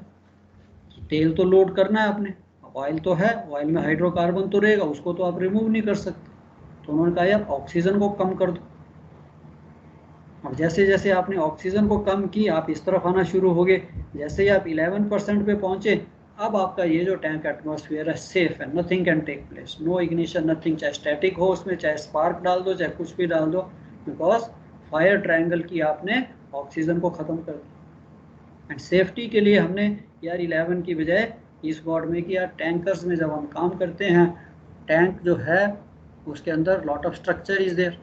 तेल तो लोड करना है आपने, ऑयल तो है, ऑयल में हाइड्रोकार्बन तो रहेगा, उसको तो आप रिमूव नहीं कर सकते। तो उन्होंने कहा यार ऑक्सीजन को कम कर दो। अब जैसे जैसे आपने ऑक्सीजन को कम की, आप इस तरफ आना शुरू हो गए। जैसे ही आप 11% पे पहुंचे, अब आपका ये जो टैंक एटमॉस्फेयर है सेफ है, nothing can take place, no ignition nothing, चाहे स्टैटिक हो उसमें, चाहे स्पार्क डाल दो, चाहे कुछ भी डाल दो, बिकॉज फायर ट्रायंगल की आपने ऑक्सीजन को ख़त्म कर दिया। एंड सेफ्टी के लिए हमने यार 11 की बजाय इस बोर्ड में कि यार टैंकर्स में जब हम काम करते हैं, टैंक जो है उसके अंदर lot of structure is there,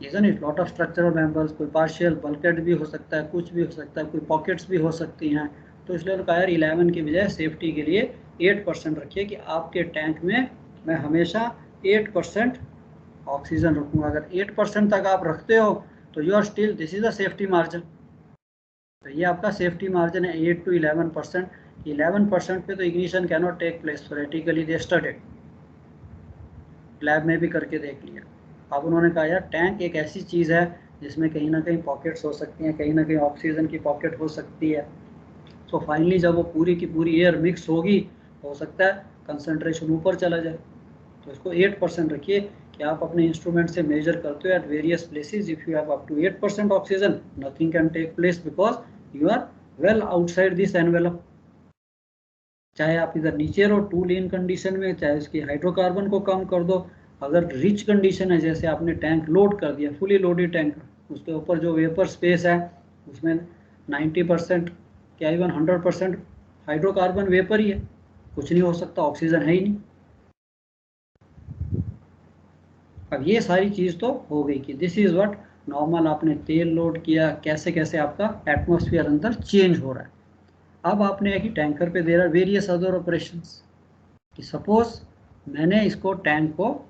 isn't it, lot of structural members, कोई पार्शियल बल्कहेड भी हो सकता है, कुछ भी हो सकता है, कोई पॉकेट्स भी हो सकती हैं। तो इसलिए उन्होंने कहा यार 11 की बजाय सेफ्टी के लिए 8% रखिए, कि आपके टैंक में मैं हमेशा 8% ऑक्सीजन रखूँगा। अगर 8% तक आप रखते हो तो you are still, this is a safety margin. तो ये आपका सेफ्टी मार्जिन है 8 to 11%। 11% पे तो ignition can not take place, theoretically they studied, lab में भी करके देख लिया। अब उन्होंने कहा यार टैंक एक ऐसी चीज़ है जिसमें कहीं ना कहीं पॉकेट्स हो सकती हैं, कहीं ना कहीं ऑक्सीजन की पॉकेट हो सकती है। तो फाइनली जब वो पूरी की पूरी एयर मिक्स होगी, हो सकता है कंसंट्रेशन ऊपर चला जाए। तो इसको 8% रखिए कि आप अपने इंस्ट्रूमेंट से मेजर करते हो at various places, if you have up to 8% oxygen, nothing can take place because you are well outside this envelope. चाहे आप इधर नीचे रहो टू लीन कंडीशन में, चाहे उसकी हाइड्रोकार्बन को कम कर दो। अगर रिच कंडीशन है, जैसे आपने टैंक लोड कर दिया, फुली लोडेड टैंक, उसके ऊपर जो वेपर स्पेस है उसमें 90% क्या इवन 100% हाइड्रोकार्बन वेपर ही है, कुछ नहीं हो सकता, ऑक्सीजन है ही नहीं। अब ये सारी चीज़ तो हो गई कि दिस इज व्हाट नॉर्मल, आपने तेल लोड किया, कैसे कैसे आपका एटमॉस्फेयर अंदर चेंज हो रहा है। अब आपने एक ही टैंकर पे दे रहा वेरियस अदर ऑपरेशंस, कि सपोज मैंने इसको टैंक को,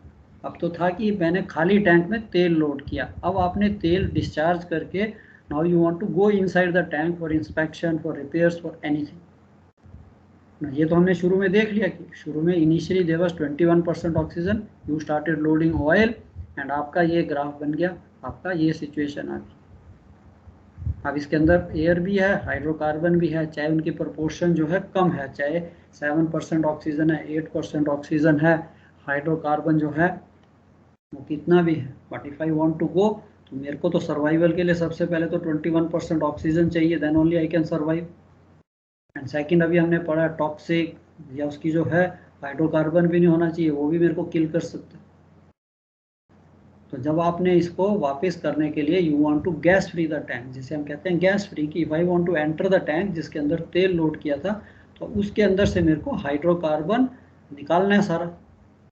अब तो था कि मैंने खाली टैंक में तेल लोड किया, अब आपने तेल डिस्चार्ज करके now you want to go inside the tank for inspection, for repairs, for anything. ये तो हमने शुरू में देख लिया कि शुरू में initially there was 21% oxygen, you started loading oil and आपका ये ग्राफ बन गया, आपका ये सिचुएशन आ गई। अब इसके अंदर एयर भी है, हाइड्रोकार्बन भी है, चाहे उनकी प्रोपोर्शन जो है कम है, चाहे 7% ऑक्सीजन है, 8% ऑक्सीजन है, हाइड्रोकार्बन जो है वो कितना भी है, but if I want to go, तो मेरे को तो सर्वाइवल के लिए सबसे पहले तो 21% ऑक्सीजन चाहिए, then only I can survive. And second, अभी हमने पढ़ा टॉक्सिक, या उसकी जो है हाइड्रोकार्बन भी नहीं होना चाहिए, वो भी मेरे को किल कर सकता है। तो जब आपने इसको वापस करने के लिए you want to gas free the tank, जिसे हम कहते हैं गैस फ्री, की if I want to enter the tank जिसके अंदर तेल लोड किया था, तो उसके अंदर से मेरे को हाइड्रोकार्बन निकालना है सारा,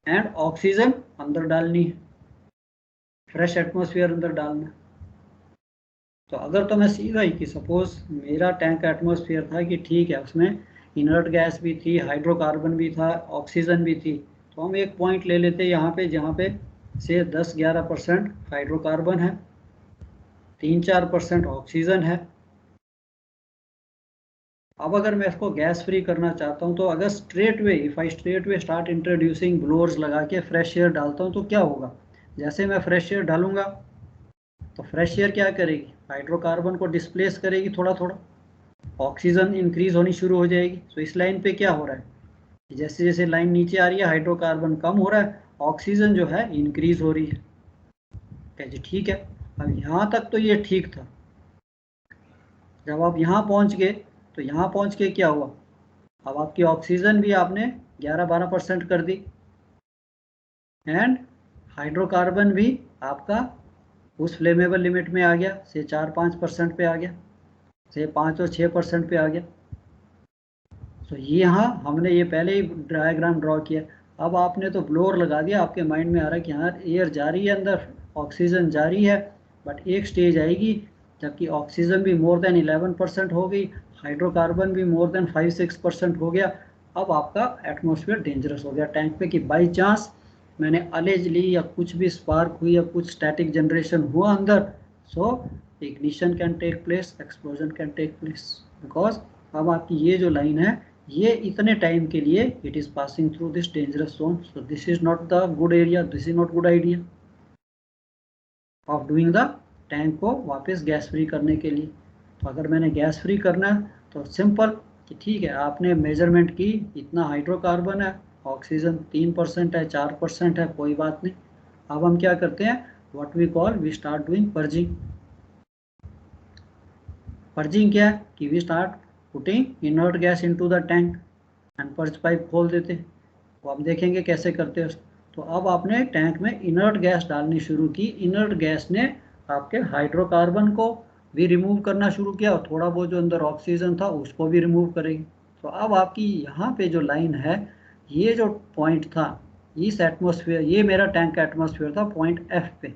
एंड ऑक्सीजन अंदर डालनी है, फ्रेश एटमॉस्फेयर अंदर डालना है। तो अगर तो मैं सीधा ही कि सपोज मेरा टैंक का एटमॉस्फेयर था कि ठीक है उसमें इनर्ट गैस भी थी, हाइड्रोकार्बन भी था, ऑक्सीजन भी थी। तो हम एक पॉइंट ले लेते हैं यहाँ पे, जहाँ पे से 10-11% हाइड्रोकार्बन है, 3-4% ऑक्सीजन है। अब अगर मैं इसको गैस फ्री करना चाहता हूँ, तो अगर straight way if I straight way start introducing blowers लगा के फ्रेश एयर डालता हूँ, तो क्या होगा? जैसे मैं फ्रेश एयर डालूंगा तो फ्रेश एयर क्या करेगी? हाइड्रोकार्बन को डिस्प्लेस करेगी थोड़ा थोड़ा, ऑक्सीजन इंक्रीज होनी शुरू हो जाएगी। तो इस लाइन पे क्या हो रहा है? जैसे जैसे लाइन नीचे आ रही है, हाइड्रोकार्बन कम हो रहा है, ऑक्सीजन जो है इंक्रीज हो रही है। क्या जी? ठीक है। अब यहाँ तक तो ये ठीक था। जब आप यहाँ पहुँच गए तो यहाँ पहुँच के क्या हुआ? अब आपकी ऑक्सीजन भी आपने 11-12% कर दी, एंड हाइड्रोकार्बन भी आपका उस फ्लेमेबल लिमिट में आ गया, से 4-5% पे आ गया, से 5 और 6% पे आ गया। तो ये यहाँ हमने ये पहले ही डायग्राम ड्रॉ किया। अब आपने तो ब्लोअर लगा दिया, आपके माइंड में आ रहा है कि हाँ एयर जा रही है अंदर, ऑक्सीजन जा रही है, बट एक स्टेज आएगी जबकि ऑक्सीजन भी मोर देन 11% हो गई, हाइड्रोकार्बन भी मोर देन 5-6% हो गया। अब आपका एटमॉस्फेयर डेंजरस हो गया टैंक पे, कि बाई चांस मैंने अलेज ली या कुछ भी स्पार्क हुई या कुछ स्टैटिक जनरेशन हुआ अंदर, so ignition can take place, explosion can take place. Because अब आपकी ये जो लाइन है, ये इतने टाइम के लिए it is passing through this dangerous zone, so this is not the good area, this is not good idea of doing the tank को वापस गैस फ्री करने के लिए। तो अगर मैंने गैस फ्री करना है तो सिंपल कि ठीक है, आपने मेजरमेंट की, इतना हाइड्रोकार्बन है, ऑक्सीजन 3% है, 4% है, कोई बात नहीं। अब हम क्या करते हैं? What we call, we start doing purging. Purging क्या है? कि we start putting inert gas into the tank and purge pipe खोल देते हैं। तो आप देखेंगे कैसे करते हैं। तो अब आपने टैंक में इनर्ट गैस डालनी शुरू की, इनर्ट गैस ने आपके हाइड्रोकार्बन को भी रिमूव करना शुरू किया, और थोड़ा बहुत जो अंदर ऑक्सीजन था उसको भी रिमूव करेगी। तो अब आपकी यहाँ पे जो लाइन है, ये जो पॉइंट था, इस एटमॉस्फेयर, ये मेरा टैंक का एटमॉस्फेयर था पॉइंट एफ पे।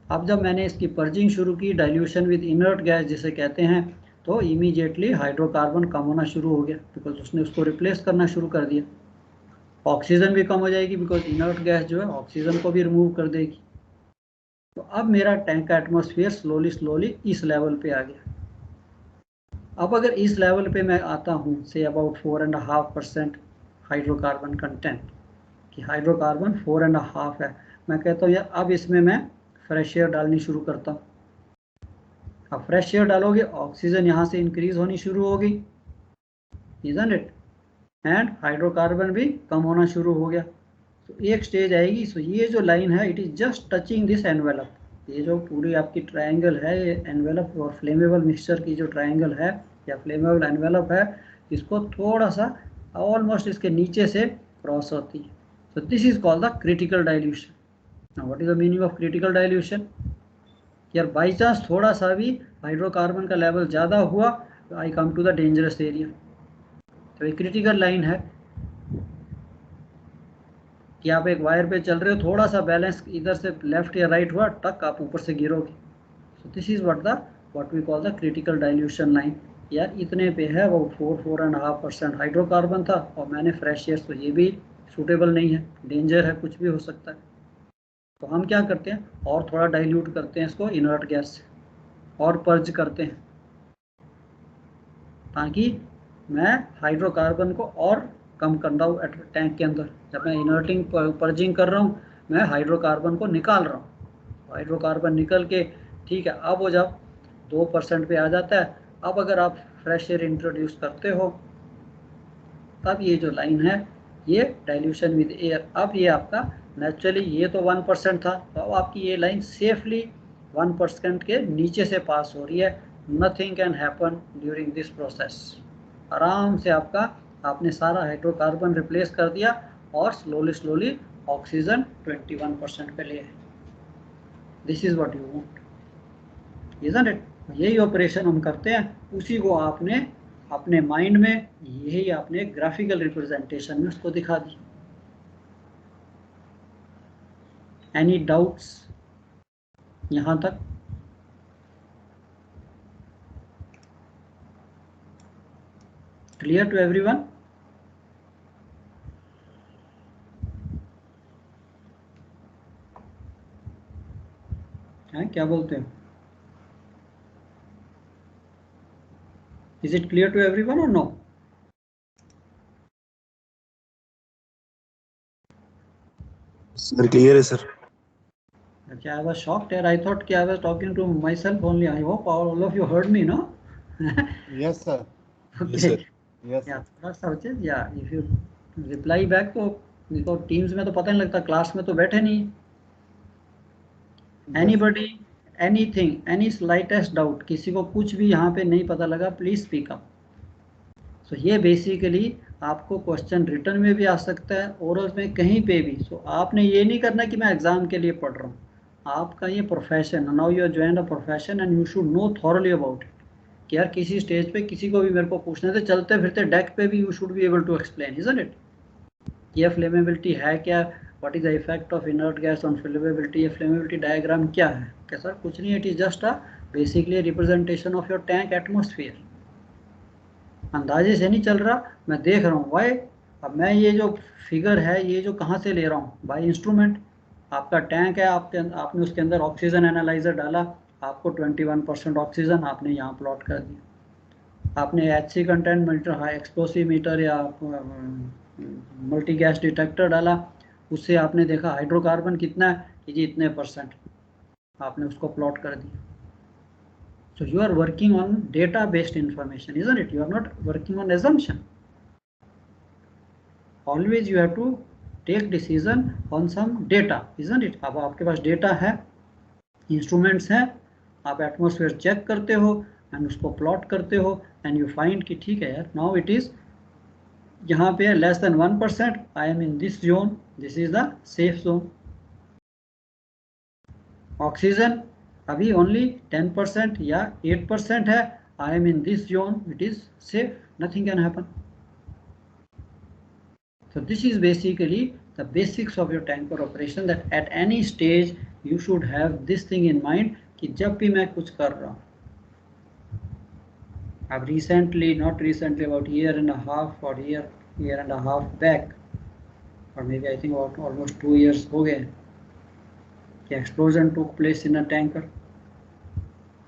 अब जब मैंने इसकी पर्जिंग शुरू की, डाइल्यूशन विद इनर्ट गैस जिसे कहते हैं, तो इमीडिएटली हाइड्रोकार्बन कम होना शुरू हो गया, बिकॉज उसने उसको रिप्लेस करना शुरू कर दिया। ऑक्सीजन भी कम हो जाएगी, बिकॉज इनर्ट गैस जो है ऑक्सीजन को भी रिमूव कर देगी। तो अब मेरा टैंक का एटमॉस्फेयर स्लोली स्लोली इस लेवल पे आ गया। अब अगर इस लेवल पे मैं आता हूँ, से अबाउट 4.5% हाइड्रोकार्बन कंटेंट, कि हाइड्रोकार्बन 4.5 है, मैं कहता हूँ यार अब इसमें मैं फ्रेश एयर डालनी शुरू करता हूँ। अब फ्रेश एयर डालोगे, ऑक्सीजन यहाँ से इंक्रीज होनी शुरू होगी, इजंट इट, एंड हाइड्रोकार्बन भी कम होना शुरू हो गया। तो एक स्टेज आएगी, सो ये जो लाइन है, it is just touching this envelope. ये जो पूरी आपकी ट्रायंगल है, ये एनवेलप और फ्लेमेबल मिक्सचर की जो ट्रायंगल है या फ्लेमेबल एनवेलप है, इसको थोड़ा सा ऑलमोस्ट इसके नीचे से क्रॉस होती है। So this is called the critical dilution. Now what is the meaning of critical dilution? यार बाई चांस थोड़ा सा भी हाइड्रोकार्बन का लेवल ज़्यादा हुआ, I come to the dangerous area. तो ये क्रिटिकल लाइन है कि आप एक वायर पे चल रहे हो, थोड़ा सा बैलेंस इधर से लेफ्ट या राइट हुआ, टक आप ऊपर से गिरोगे। So this is what we call the critical dilution line. यार इतने पे है, वो 4-4.5% हाइड्रोकार्बन था, और मैंने फ्रेश एयर, तो ये भी सूटेबल नहीं है, डेंजर है, कुछ भी हो सकता है। तो हम क्या करते हैं, और थोड़ा डाइल्यूट करते हैं इसको इनर्ट गैस से, और पर्ज करते हैं, ताकि मैं हाइड्रोकार्बन को और कम कर रहा हूँ टैंक के अंदर। जब मैं इनर्टिंग पर्जिंग कर रहा हूँ, मैं हाइड्रोकार्बन को निकाल रहा हूँ। हाइड्रोकार्बन निकल के ठीक है, अब वो जब 2% पे आ जाता है, अब अगर आप फ्रेश एयर इंट्रोड्यूस करते हो, तब ये जो लाइन है, ये डाइल्यूशन विद एयर, अब ये आपका नेचुरली, ये तो 1% था, तो अब आपकी ये लाइन सेफली 1% के नीचे से पास हो रही है। Nothing can happen during this process. आराम से आपने सारा हाइड्रोकार्बन रिप्लेस कर दिया, और स्लोली स्लोली ऑक्सीजन 21% पे ले आए। This is what you want, isn't it? यही ऑपरेशन हम करते हैं, उसी को आपने अपने माइंड में, यही आपने ग्राफिकल रिप्रेजेंटेशन में उसको दिखा दी। एनी डाउट्स यहाँ तक? Clear to everyone? हैं, क्या बोलते हो? Is it clear to everyone or no? Sir clear है sir. Okay, I was shocked here. I thought I was talking to myself only. I hope all of you heard me, no? Yes, sir. Okay. Yes, sir. Yes, Yeah, sir. थोड़ा सा बच्चे, yeah, if you reply back तो देखो teams में तो पता नहीं लगता, क्लास में तो बैठे नहीं. Anybody, anything, any slightest doubt, किसी को कुछ भी यहाँ पे नहीं पता लगा, प्लीज स्पीक अप. सो ये बेसिकली आपको क्वेश्चन रिटर्न में भी आ सकता है, ओरल में, कहीं पे भी. सो आपने ये नहीं करना कि मैं एग्जाम के लिए पढ़ रहा हूँ. आपका ये profession, now you are join a profession and you should know thoroughly about it. कि यार किसी स्टेज पे किसी को भी मेरे को पूछने थे, चलते फिरते डेक पे भी you should be able to explain, isn't it? ये फ्लेमेबिलिटी है क्या, what is the effect of inert gas on flammability, ये फ्लेमेबिलिटी डायग्राम क्या है? क्या सर कुछ नहीं, it is just a basically representation of your tank atmosphere. अंदाजे से नहीं चल रहा, मैं देख रहा हूँ. वाई? अब मैं ये जो फिगर है ये जो कहाँ से ले रहा हूँ? Bye instrument. आपका टैंक है, आपने उसके अंदर ऑक्सीजन एनालाइजर डाला, आपको 21% ऑक्सीजन आपने यहाँ प्लॉट कर दिया. आपने HC content meter, high explosive meter या मल्टी गैस डिटेक्टर डाला, उससे आपने देखा हाइड्रोकार्बन कितना है कि जी इतने %, आपने उसको प्लॉट कर दिया. So you are working on data based information, isn't it? You are not working on assumption. Always you have to take decision on some data, isn't it? अब आपके पास डेटा है, इंस्ट्रूमेंट्स हैं, आप एटमॉस्फेयर चेक करते हो and उसको plot करते हो एंड यू फाइंड कि ठीक है यार, नाउ इट इज यहाँ पे less than 1%, I am in this zone, this is the safe zone. Oxygen अभी ओनली 10% या 8% है, I am in this zone, it is safe, nothing can happen. So this is basically the basics of your tanker operation, that at any stage you should have this thing in mind कि जब भी मैं कुछ कर रहा हूँ. अब recently, not recently, about year and a half or year and a half back, or maybe I think about almost 2 years हो गए कि explosion took place in a tanker.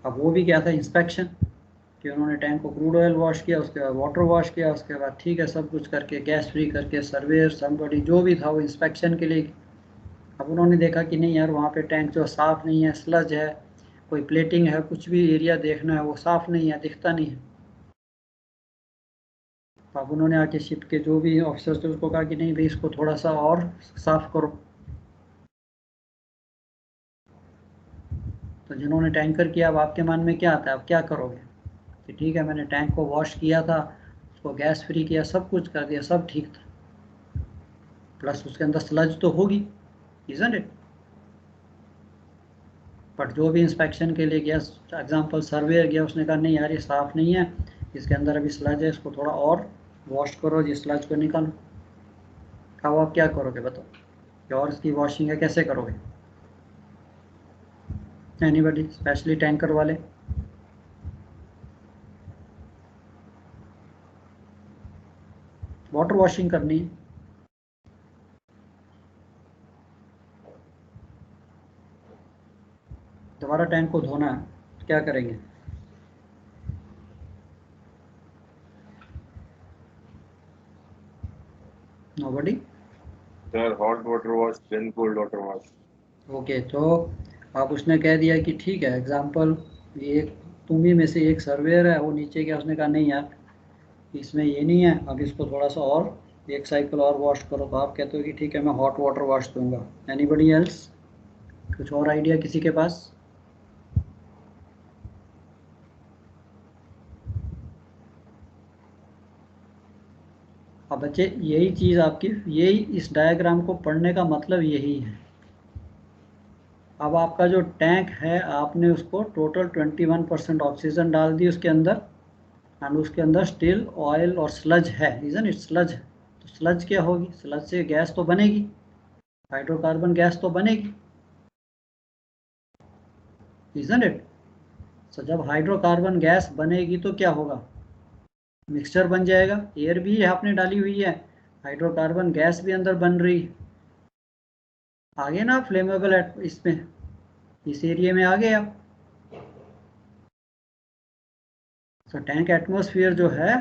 अब वो भी क्या था, इंस्पेक्शन, कि उन्होंने टैंक को क्रूड ऑयल वॉश किया, उसके बाद वाटर वॉश किया, उसके बाद ठीक है सब कुछ करके गैस फ्री करके सर्वेयर समबडी जो भी था वो इंस्पेक्शन के लिए. अब उन्होंने देखा कि नहीं यार वहाँ पे टैंक जो साफ़ नहीं है, स्लज है, कोई प्लेटिंग है, कुछ भी एरिया देखना है वो साफ़ नहीं है, दिखता नहीं है. अब उन्होंने आके शिप के जो भी ऑफिसर्स थे उसको कहा कि नहीं भाई इसको थोड़ा सा और साफ़ करो. तो जिन्होंने टैंकर किया, अब आपके मन में क्या आता है, अब क्या करोगे कि ठीक है मैंने टैंक को वॉश किया था, उसको गैस फ्री किया, सब कुछ कर दिया, सब ठीक था, प्लस उसके अंदर स्लज तो होगी, इजंट इट? बट जो भी इंस्पेक्शन के लिए गया, एग्जांपल सर्वेयर गया, उसने कहा नहीं यार ये साफ़ नहीं है, इसके अंदर अभी स्लज है, इसको थोड़ा और वॉश करो, जिस स्लज को निकालो. अब आप क्या करोगे बताओ, कि और इसकी वॉशिंग है कैसे करोगे? एनीबडी, स्पेशली टैंकर वाले? वाटर वॉशिंग करनी है, दोबारा टैंक को धोना है, तो क्या करेंगे? Nobody? Sir, hot water wash, then cold water wash. Okay, तो अब उसने कह दिया कि ठीक है, एग्जांपल ये तुम ही में से एक सर्वेयर है, वो नीचे गया, उसने कहा नहीं यार इसमें ये नहीं है, अब इसको थोड़ा सा और एक साइकिल और वॉश करो. तो आप कहते हो कि ठीक है मैं हॉट वाटर वॉश दूंगा. Anybody else? कुछ और आइडिया किसी के पास? अब बच्चे यही चीज़ आपकी, यही इस डायग्राम को पढ़ने का मतलब यही है. अब आपका जो टैंक है, आपने उसको टोटल 21% ऑक्सीजन डाल दी उसके अंदर, एंड उसके अंदर स्टिल ऑयल और स्लज है, इजंट इट? स्लज है, तो स्लज क्या होगी, स्लज से गैस तो बनेगी, हाइड्रोकार्बन गैस तो बनेगी, इजंट इट? सो जब हाइड्रोकार्बन गैस बनेगी तो क्या होगा, मिक्सचर बन जाएगा, एयर भी आपने डाली हुई है, हाइड्रोकार्बन गैस भी अंदर बन रही, आगे ना फ्लेमेबल इसमें इस एरिया में आ गए आप। तो टैंक एटमॉस्फेयर जो है,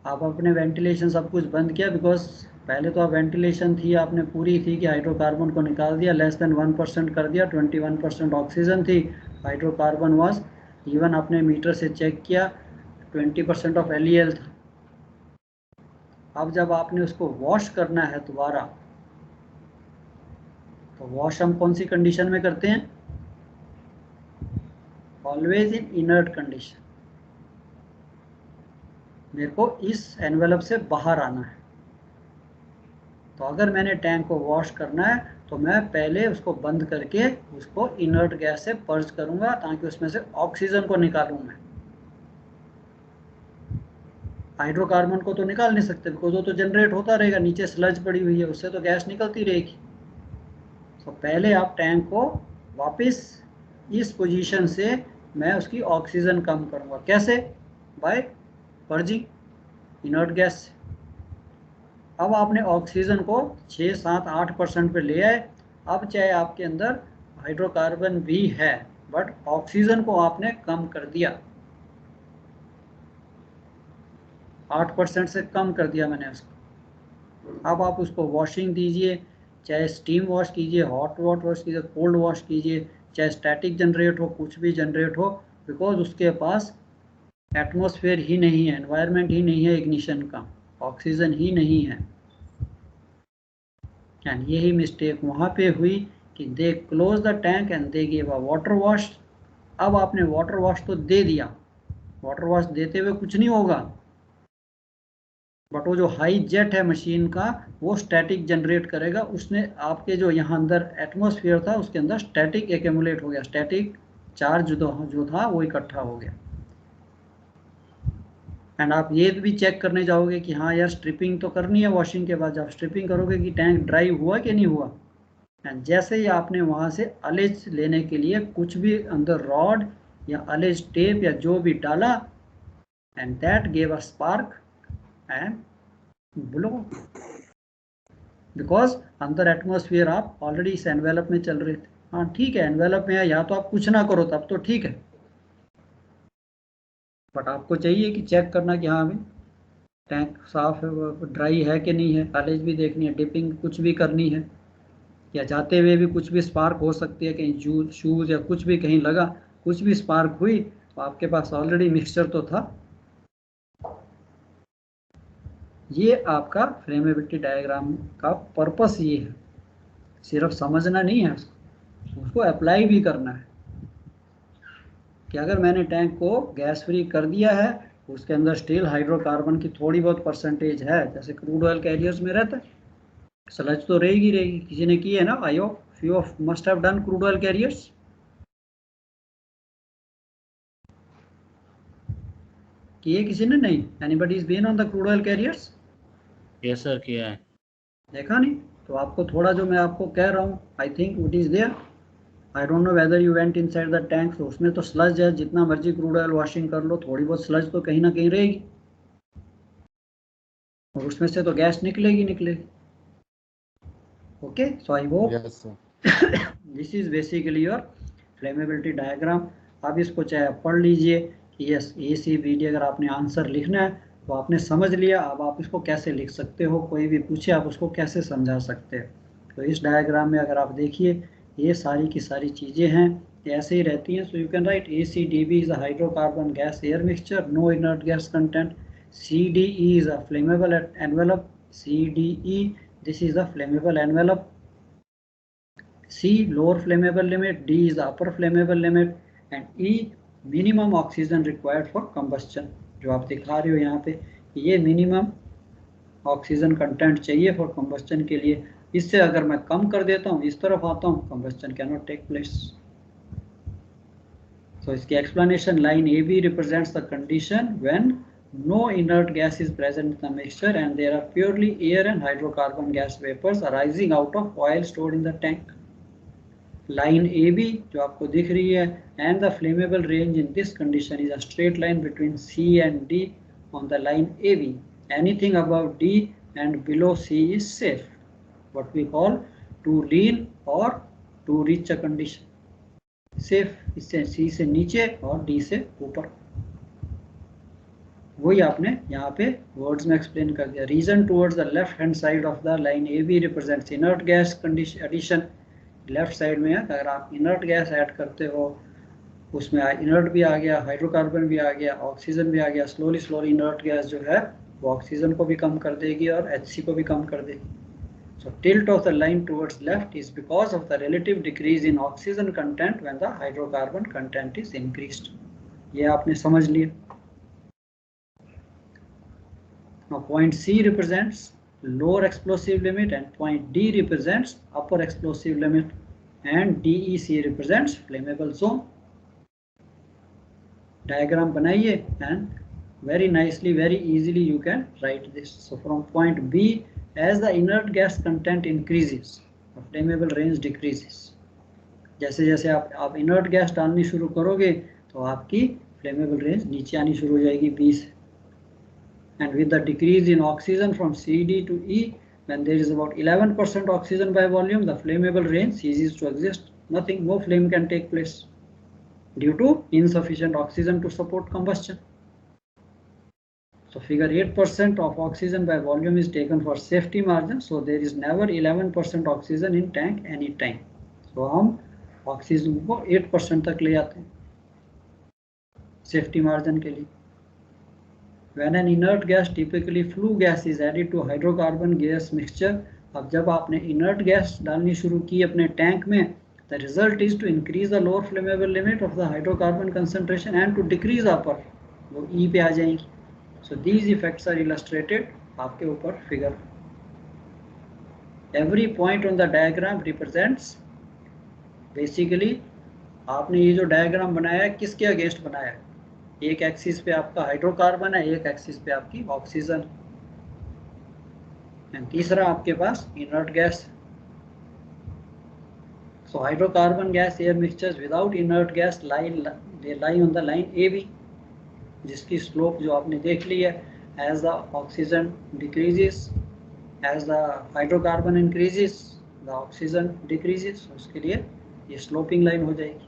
आप अपने वेंटिलेशन सब कुछ बंद किया, बिकॉज पहले तो आप वेंटिलेशन थी आपने पूरी थी कि हाइड्रोकार्बन को निकाल दिया, लेस देन 1% कर दिया, 21% ऑक्सीजन थी, हाइड्रोकार्बन वाज इवन आपने मीटर से चेक किया 20% ऑफ LEL था। अब जब आपने उसको वॉश करना है दोबारा, तो वॉश हम कौन सी कंडीशन में करते हैं? Always in inert condition. मेरे को इस एनवेलप से बाहर आना है, तो अगर मैंने टैंक को वॉश करना है तो मैं पहले उसको बंद करके उसको इनर्ट गैस से पर्ज करूंगा, ताकि उसमें से ऑक्सीजन को निकालूं मैं। हाइड्रोकार्बन को तो निकाल नहीं सकते, बिकॉज वो तो जनरेट होता रहेगा, नीचे स्लज पड़ी हुई है, उससे तो गैस निकलती रहेगी। तो पहले आप टैंक को वापस इस पोजीशन से मैं उसकी ऑक्सीजन कम करूंगा। कैसे? बाय पर्जिंग इनर्ट गैस से। अब आपने ऑक्सीजन को 6, 7, 8% पे ले आए। अब चाहे आपके अंदर हाइड्रोकार्बन भी है, बट ऑक्सीजन को आपने कम कर दिया, 8% से कम कर दिया मैंने उसको। अब आप उसको वॉशिंग दीजिए, चाहे स्टीम वॉश कीजिए, हॉट वॉश कीजिए, कोल्ड वॉश कीजिए, चाहे स्टैटिक जनरेट हो, कुछ भी जनरेट हो, बिकॉज उसके पास एटमॉस्फेयर ही नहीं है, एनवायरनमेंट ही नहीं है इग्निशन का, ऑक्सीजन ही नहीं है। एंड यही मिस्टेक वहाँ पे हुई कि they close the tank and they give a water wash. अब आपने वाटर वॉश तो दे दिया, वाटर वॉश देते हुए कुछ नहीं होगा, बट वो जो हाई जेट है मशीन का, वो स्टैटिक जनरेट करेगा। उसने आपके जो यहाँ अंदर एटमॉस्फेयर था उसके अंदर स्टैटिक एक्यूमुलेट हो गया, स्टैटिक चार्ज जो था वो इकट्ठा हो गया। एंड आप ये भी चेक करने जाओगे कि हाँ यार स्ट्रिपिंग तो करनी है वॉशिंग के बाद, जब स्ट्रिपिंग करोगे कि टैंक ड्राई हुआ कि नहीं हुआ। एंड जैसे ही आपने वहाँ से अलेज लेने के लिए कुछ भी अंदर रॉड या अलेज टेप या जो भी डाला, and that gave a spark and blow, because अंदर एटमॉस्फेयर आप ऑलरेडी इस एनवेलप में चल रहे थे। हाँ ठीक है, एनवेलप में है, या तो आप कुछ ना करो तब तो ठीक है, बट आपको चाहिए कि चेक करना कि हाँ भाई टैंक साफ है, ड्राई है कि नहीं है, अलेज भी देखनी है, डिपिंग कुछ भी करनी है, या जाते हुए भी कुछ भी स्पार्क हो सकती है, कहीं शूज़ या कुछ भी कहीं लगा, कुछ भी स्पार्क हुई तो आपके पास ऑलरेडी मिक्सचर तो था। ये आपका फ्लेमेबिलिटी डायग्राम का पर्पस ये है, सिर्फ समझना नहीं है, उसको अप्लाई भी करना है कि अगर मैंने टैंक को गैस फ्री कर दिया है, उसके अंदर स्टिल हाइड्रोकार्बन की थोड़ी बहुत परसेंटेज है, जैसे क्रूड ऑयल कैरियर्स में रहता है, स्लज तो रहेगी रहेगी। किसी ने की है ना, I hope few of must have done crude oil carriers. किए किसी ने? नहीं, anybody is been on the crude oil carriers? Yes sir, किया है। देखा नहीं? तो आपको थोड़ा जो मैं आपको कह रहा हूँ, I think it is there. I don't know whether you went inside the tank, तो उसमें तो स्लज है, जितना मर्जी क्रूड ऑयल वॉशिंग कर लो, थोड़ी बहुत स्लज तो कहीं ना कहीं रहेगी, और उसमें से तो गैस निकलेगी। Okay, so I hope Yes, sir. This is basically your flammability diagram. अब इसको चाहे आप पढ़ लीजिए कि यस ACBD अगर आपने आंसर लिखना है तो आपने समझ लिया। अब आप इसको कैसे लिख सकते हो, कोई भी पूछे आप उसको कैसे समझा सकते हो। तो इस डायग्राम में अगर आप देखिए, ये सारी की सारी चीज़ें हैं, ऐसे ही रहती हैं। So you can write ACDB is a hydrocarbon gas air mixture, no inert gas content. CDE is a flammable envelope, CDE, this is the flammable envelope. C lower flammable limit, D is the upper flammable limit, and E minimum oxygen required for combustion। जो आप दिखा रहे हो यहाँ पे, ये minimum oxygen content चाहिए for combustion के लिए। इससे अगर मैं कम कर देता हूँ, इस तरफ आता हूँ, combustion can not take place. तो इसकी explanation, line AB represents the condition when no inert gas is present in the mixture and there are purely air and hydrocarbon gas vapors arising out of oil stored in the tank. Line AB जो आपको दिख रही है, and the flammable range in this condition is a straight line between C and D on the line AB. Anything above D and below C is safe. What we call too lean or too rich a condition. Safe इससे सी से नीचे और D से ऊपर. वही आपने यहाँ पे वर्ड्स में एक्सप्लेन कर दिया. Reason towards the left hand side of the line A B represents inert gas condition addition. Left side में अगर आप इनर्ट गैस ऐड करते हो, उसमें इनर्ट भी आ गया, हाइड्रोकार्बन भी आ गया, ऑक्सीजन भी आ गया, स्लोली स्लोली इनर्ट गैस जो है वो ऑक्सीजन को भी कम कर देगी और HC को भी कम कर देगी. So tilt of the line towards left is because of the relative decrease in oxygen content when the hydrocarbon content is increased. ये आपने समझ लिया. Now point C represents lower explosive limit and point D represents upper explosive limit and DEC represents flammable zone. Diagram बनाइए and very nicely, very easily you can write this. So from point B, as the inert gas content increases, the flammable range decreases. जैसे जैसे आप inert gas डालनी शुरू करोगे तो आपकी flammable range नीचे आनी शुरू हो जाएगी 20. And with the decrease in oxygen from CD to E, when there is about 11% oxygen by volume, the flammable range ceases to exist. Nothing, no flame can take place due to insufficient oxygen to support combustion. So figure 8% of oxygen by volume is taken for safety margin. So there is never 11% oxygen in tank any time. So हम oxygen को 8% तक ले आते हैं safety margin के लिए. When an inert gas, typically flue gas, is added to hydrocarbon gas mixture. अब जब आपने inert gas डालनी शुरू की अपने टैंक में, the result is to increase the lower flammable limit of the hydrocarbon concentration and to decrease upper. वो E पे आ जाएंगी. So these effects are illustrated आपके ऊपर figure. Every point on the diagram represents basically आपने ये जो diagram बनाया है किसके अगेंस्ट बनाया है. एक एक्सिस पे आपका हाइड्रोकार्बन है, एक एक्सिस पे आपकी ऑक्सीजन है, तीसरा आपके पास inert gas. So hydrocarbon gas air mixtures without inert gas they lie on the line AB, जिसकी स्लोप जो आपने देख ली है. As the oxygen decreases, as the hydrocarbon increases, the oxygen decreases. उसके लिए ये स्लोपिंग लाइन हो जाएगी.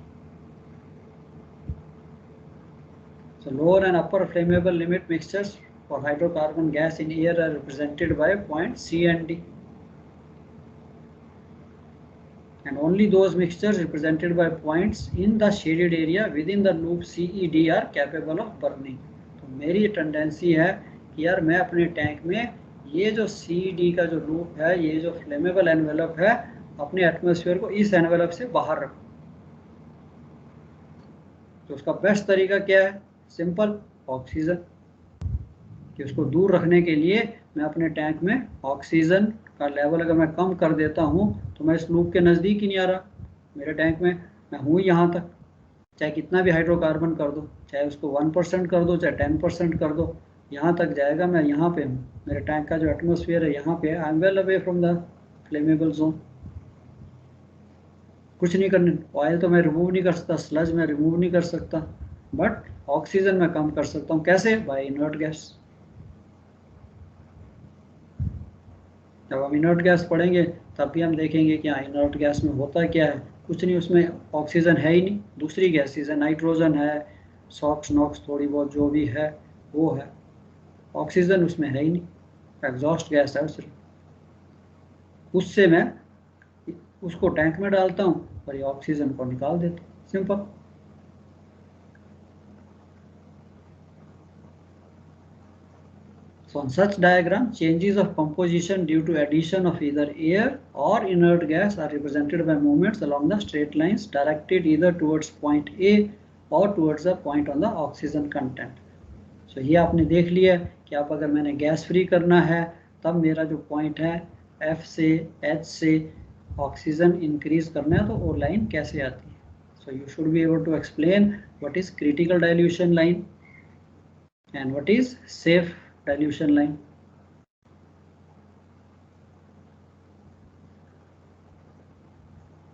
So lower and upper flammable limit mixtures for hydrocarbon gas in air are represented by points C and D. And only those mixtures represented by points in the shaded area within the loop CED are capable of burning. तो मेरी tendency है कि यार मैं अपने tank में ये जो CED का जो लूप है, ये जो फ्लेमेबल एनवेलप है, अपने एटमॉस्फेयर को इस एनवेलप से बाहर रखूं. तो उसका बेस्ट तरीका क्या है? Simple, oxygen. कि उसको दूर रखने के लिए मैं अपने टैंक में ऑक्सीजन का लेवल अगर मैं कम कर देता हूँ तो मैं इस लूप के नज़दीक ही नहीं आ रहा. मेरे टैंक में मैं हूँ यहाँ तक, चाहे कितना भी हाइड्रोकार्बन कर दो, चाहे उसको 1% कर दो, चाहे 10% कर दो, यहाँ तक जाएगा. मैं यहाँ पे हूँ, मेरे टैंक का जो एटमॉस्फेयर है यहाँ पे, I am well away from the flammable zone. कुछ नहीं करने, ऑयल तो मैं रिमूव नहीं कर सकता, स्लज मैं रिमूव नहीं कर सकता, बट ऑक्सीजन मैं कम कर सकता हूँ. कैसे? By inert gas. जब हम इनर्ट गैस पढ़ेंगे तब भी हम देखेंगे कि हाँ इनर्ट गैस में होता क्या है. कुछ नहीं, उसमें ऑक्सीजन है ही नहीं, दूसरी गैसेज है, नाइट्रोजन है, सॉक्स नॉक्स थोड़ी बहुत जो भी है वो है, ऑक्सीजन उसमें है ही नहीं, एग्जॉस्ट गैस है सिर्फ. उससे मैं उसको टैंक में डालता हूँ और ये ऑक्सीजन को निकाल देता हूँ. Simple. So on such diagram, changes of composition due to addition of either air or inert gas are represented by movements along the straight lines directed either towards point A or towards the point on the oxygen content. So ये आपने देख लिया कि आप अगर मैंने gas free करना है तब मेरा जो पॉइंट है F से H से ऑक्सीजन इंक्रीज करना है तो वो लाइन कैसे आती है. So you should be able to explain what is critical dilution line and what is safe dilution line.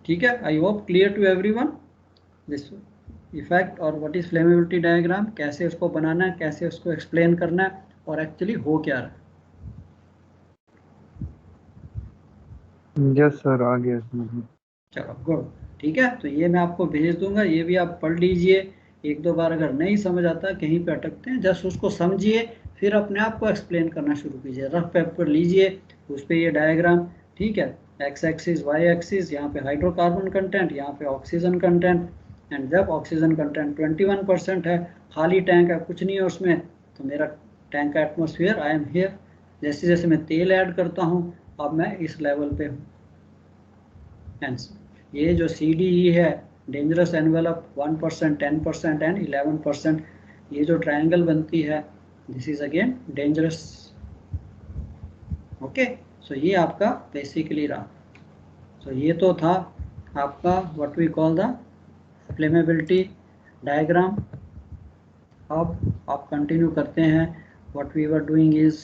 ठीक है, I hope clear to everyone this one. Effect और व्हाट इज फ्लेमेबिलिटी डायग्राम, कैसे उसको बनाना है, कैसे उसको एक्सप्लेन करना है और एक्चुअली हो क्या रहा है। यस सर, आ गया समझ। चलो गुड, ठीक है। तो ये मैं आपको भेज दूंगा, ये भी आप पढ़ लीजिए एक दो बार। अगर नहीं समझ आता, कहीं पे अटकते हैं, जस्ट उसको समझिए, फिर अपने आप को एक्सप्लेन करना शुरू कीजिए। रफ पेपर लीजिए, उस पर ये डायग्राम, ठीक है, एक्स एक्सिस वाई एक्सिस, यहाँ पे हाइड्रोकार्बन कंटेंट, यहाँ पे ऑक्सीजन कंटेंट। एंड जब ऑक्सीजन कंटेंट 21% है, खाली टैंक है, कुछ नहीं है उसमें, तो मेरा टैंक का एटमोसफियर, आई एम हियर। जैसे जैसे मैं तेल ऐड करता हूँ, अब मैं इस लेवल पे हूँ। Hence, ये जो CDE है, डेंजरस एनवेलप 1%, 10% एंड 11%, ये जो ट्रायंगल बनती है, this is again dangerous. Okay, so ये आपका बेसिकली रहा। सो ये तो था आपका what we call the flammability diagram. अब आप कंटिन्यू करते हैं। What we were doing is,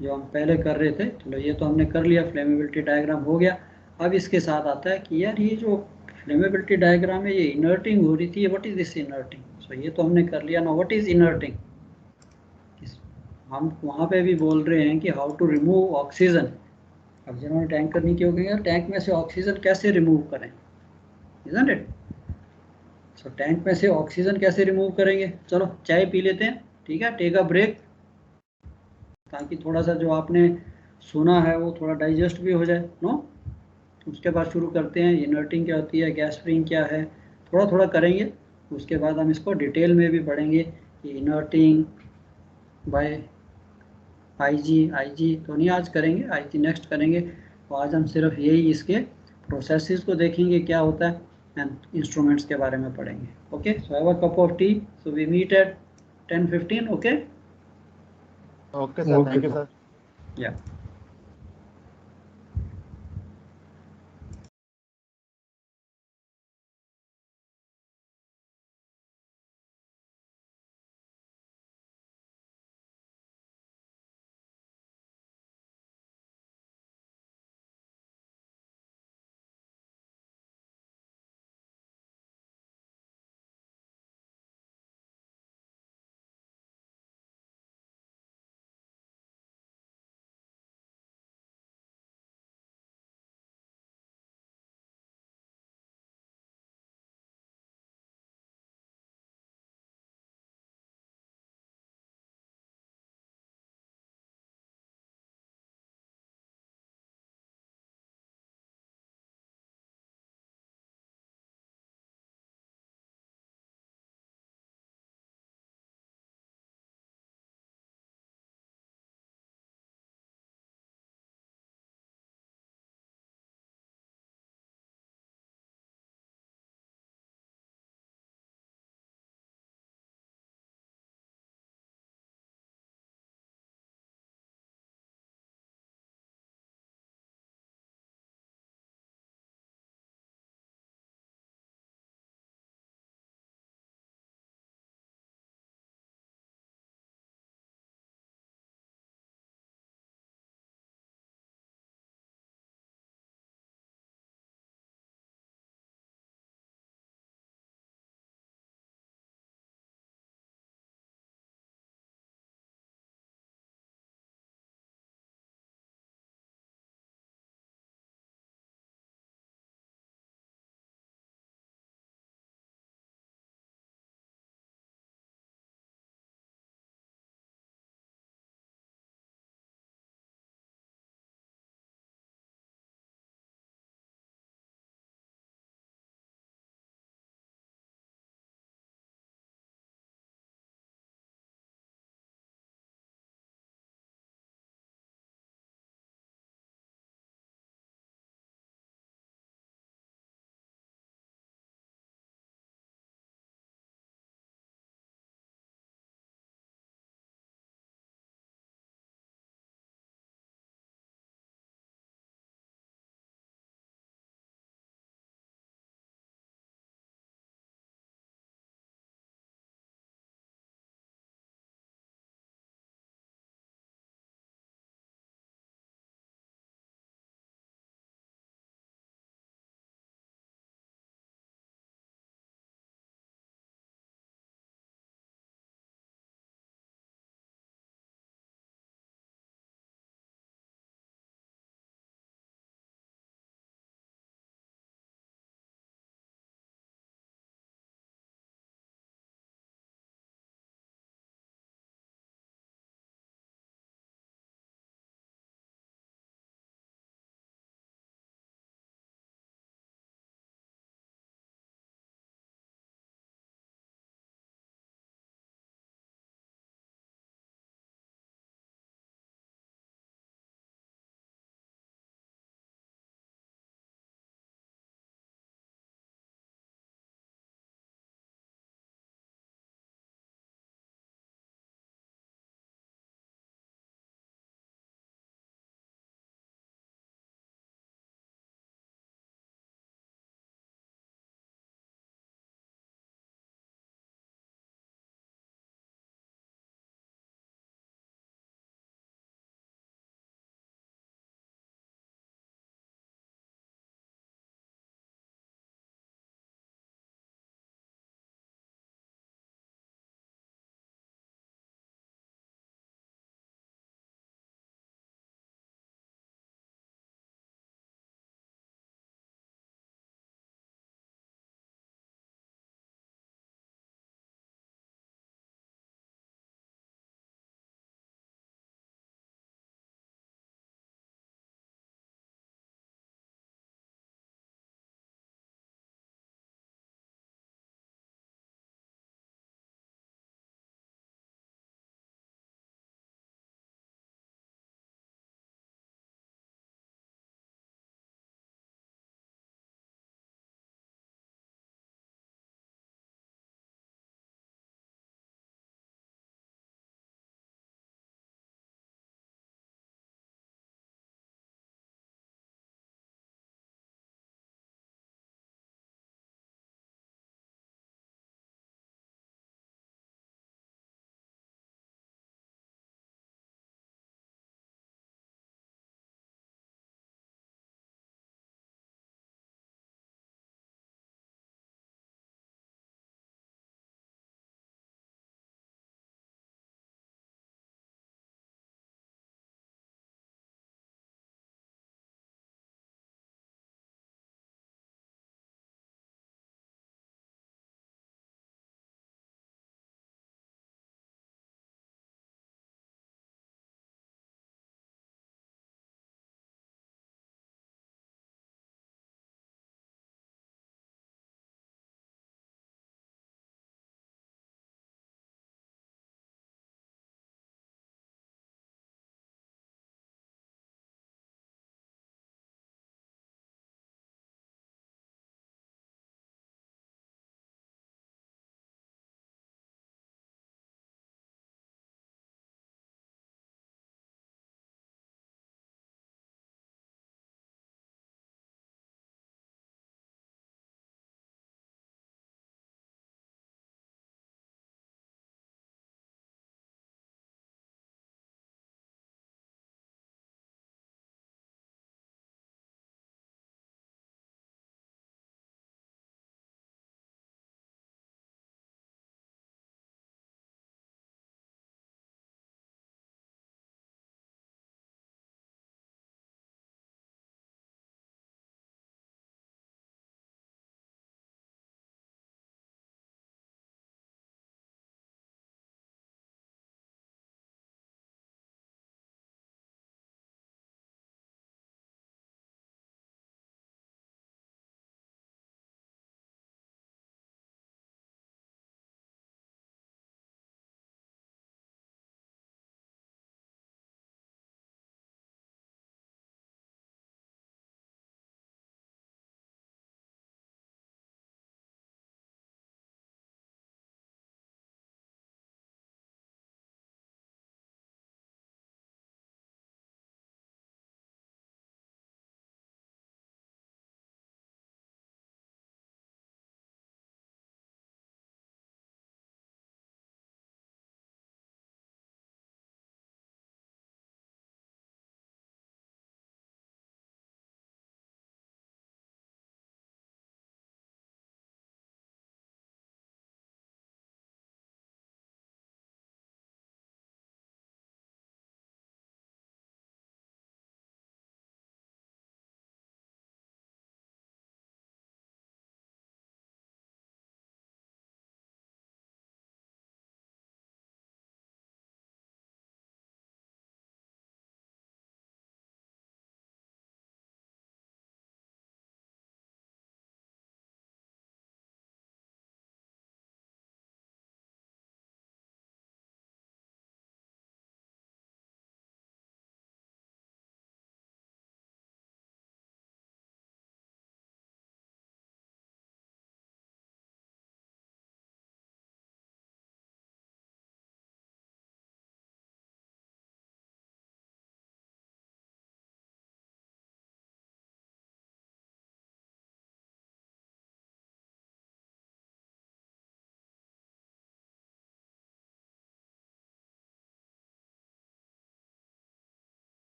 जो हम पहले कर रहे थे, चलो ये तो हमने कर लिया, फ्लेमेबिलिटी डायग्राम हो गया। अब इसके साथ आता है कि यार ये जो फ्लेमेबिलिटी डायग्राम है, ये इनर्टिंग हो रही थी, व्हाट इज दिस इनर्टिंग। सो ये तो हमने कर लिया ना, व्हाट इज इनर्टिंग। हम वहाँ पे भी बोल रहे हैं कि हाउ टू रिमूव ऑक्सीजन। अब जिन्होंने टैंक करनी की होगी, यार टैंक में से ऑक्सीजन कैसे रिमूव करें, इजंट इट। सो टैंक में से ऑक्सीजन कैसे रिमूव करेंगे, चलो चाय पी लेते हैं, ठीक है, टेक अ ब्रेक, ताकि थोड़ा सा जो आपने सुना है वो थोड़ा डाइजेस्ट भी हो जाए, नो। उसके बाद शुरू करते हैं, इनर्टिंग क्या होती है, गैस फ्रीइंग क्या है, थोड़ा थोड़ा करेंगे। उसके बाद हम इसको डिटेल में भी पढ़ेंगे कि इनर्टिंग बाय आईजी तो नहीं आज करेंगे, आईजी नेक्स्ट करेंगे। तो आज हम सिर्फ यही इसके प्रोसेसेस को देखेंगे क्या होता है, एंड इंस्ट्रूमेंट्स के बारे में पढ़ेंगे। Okay, so have a cup of tea, so we meet at 10:15। Okay, Okay, sir. Thank you, sir. या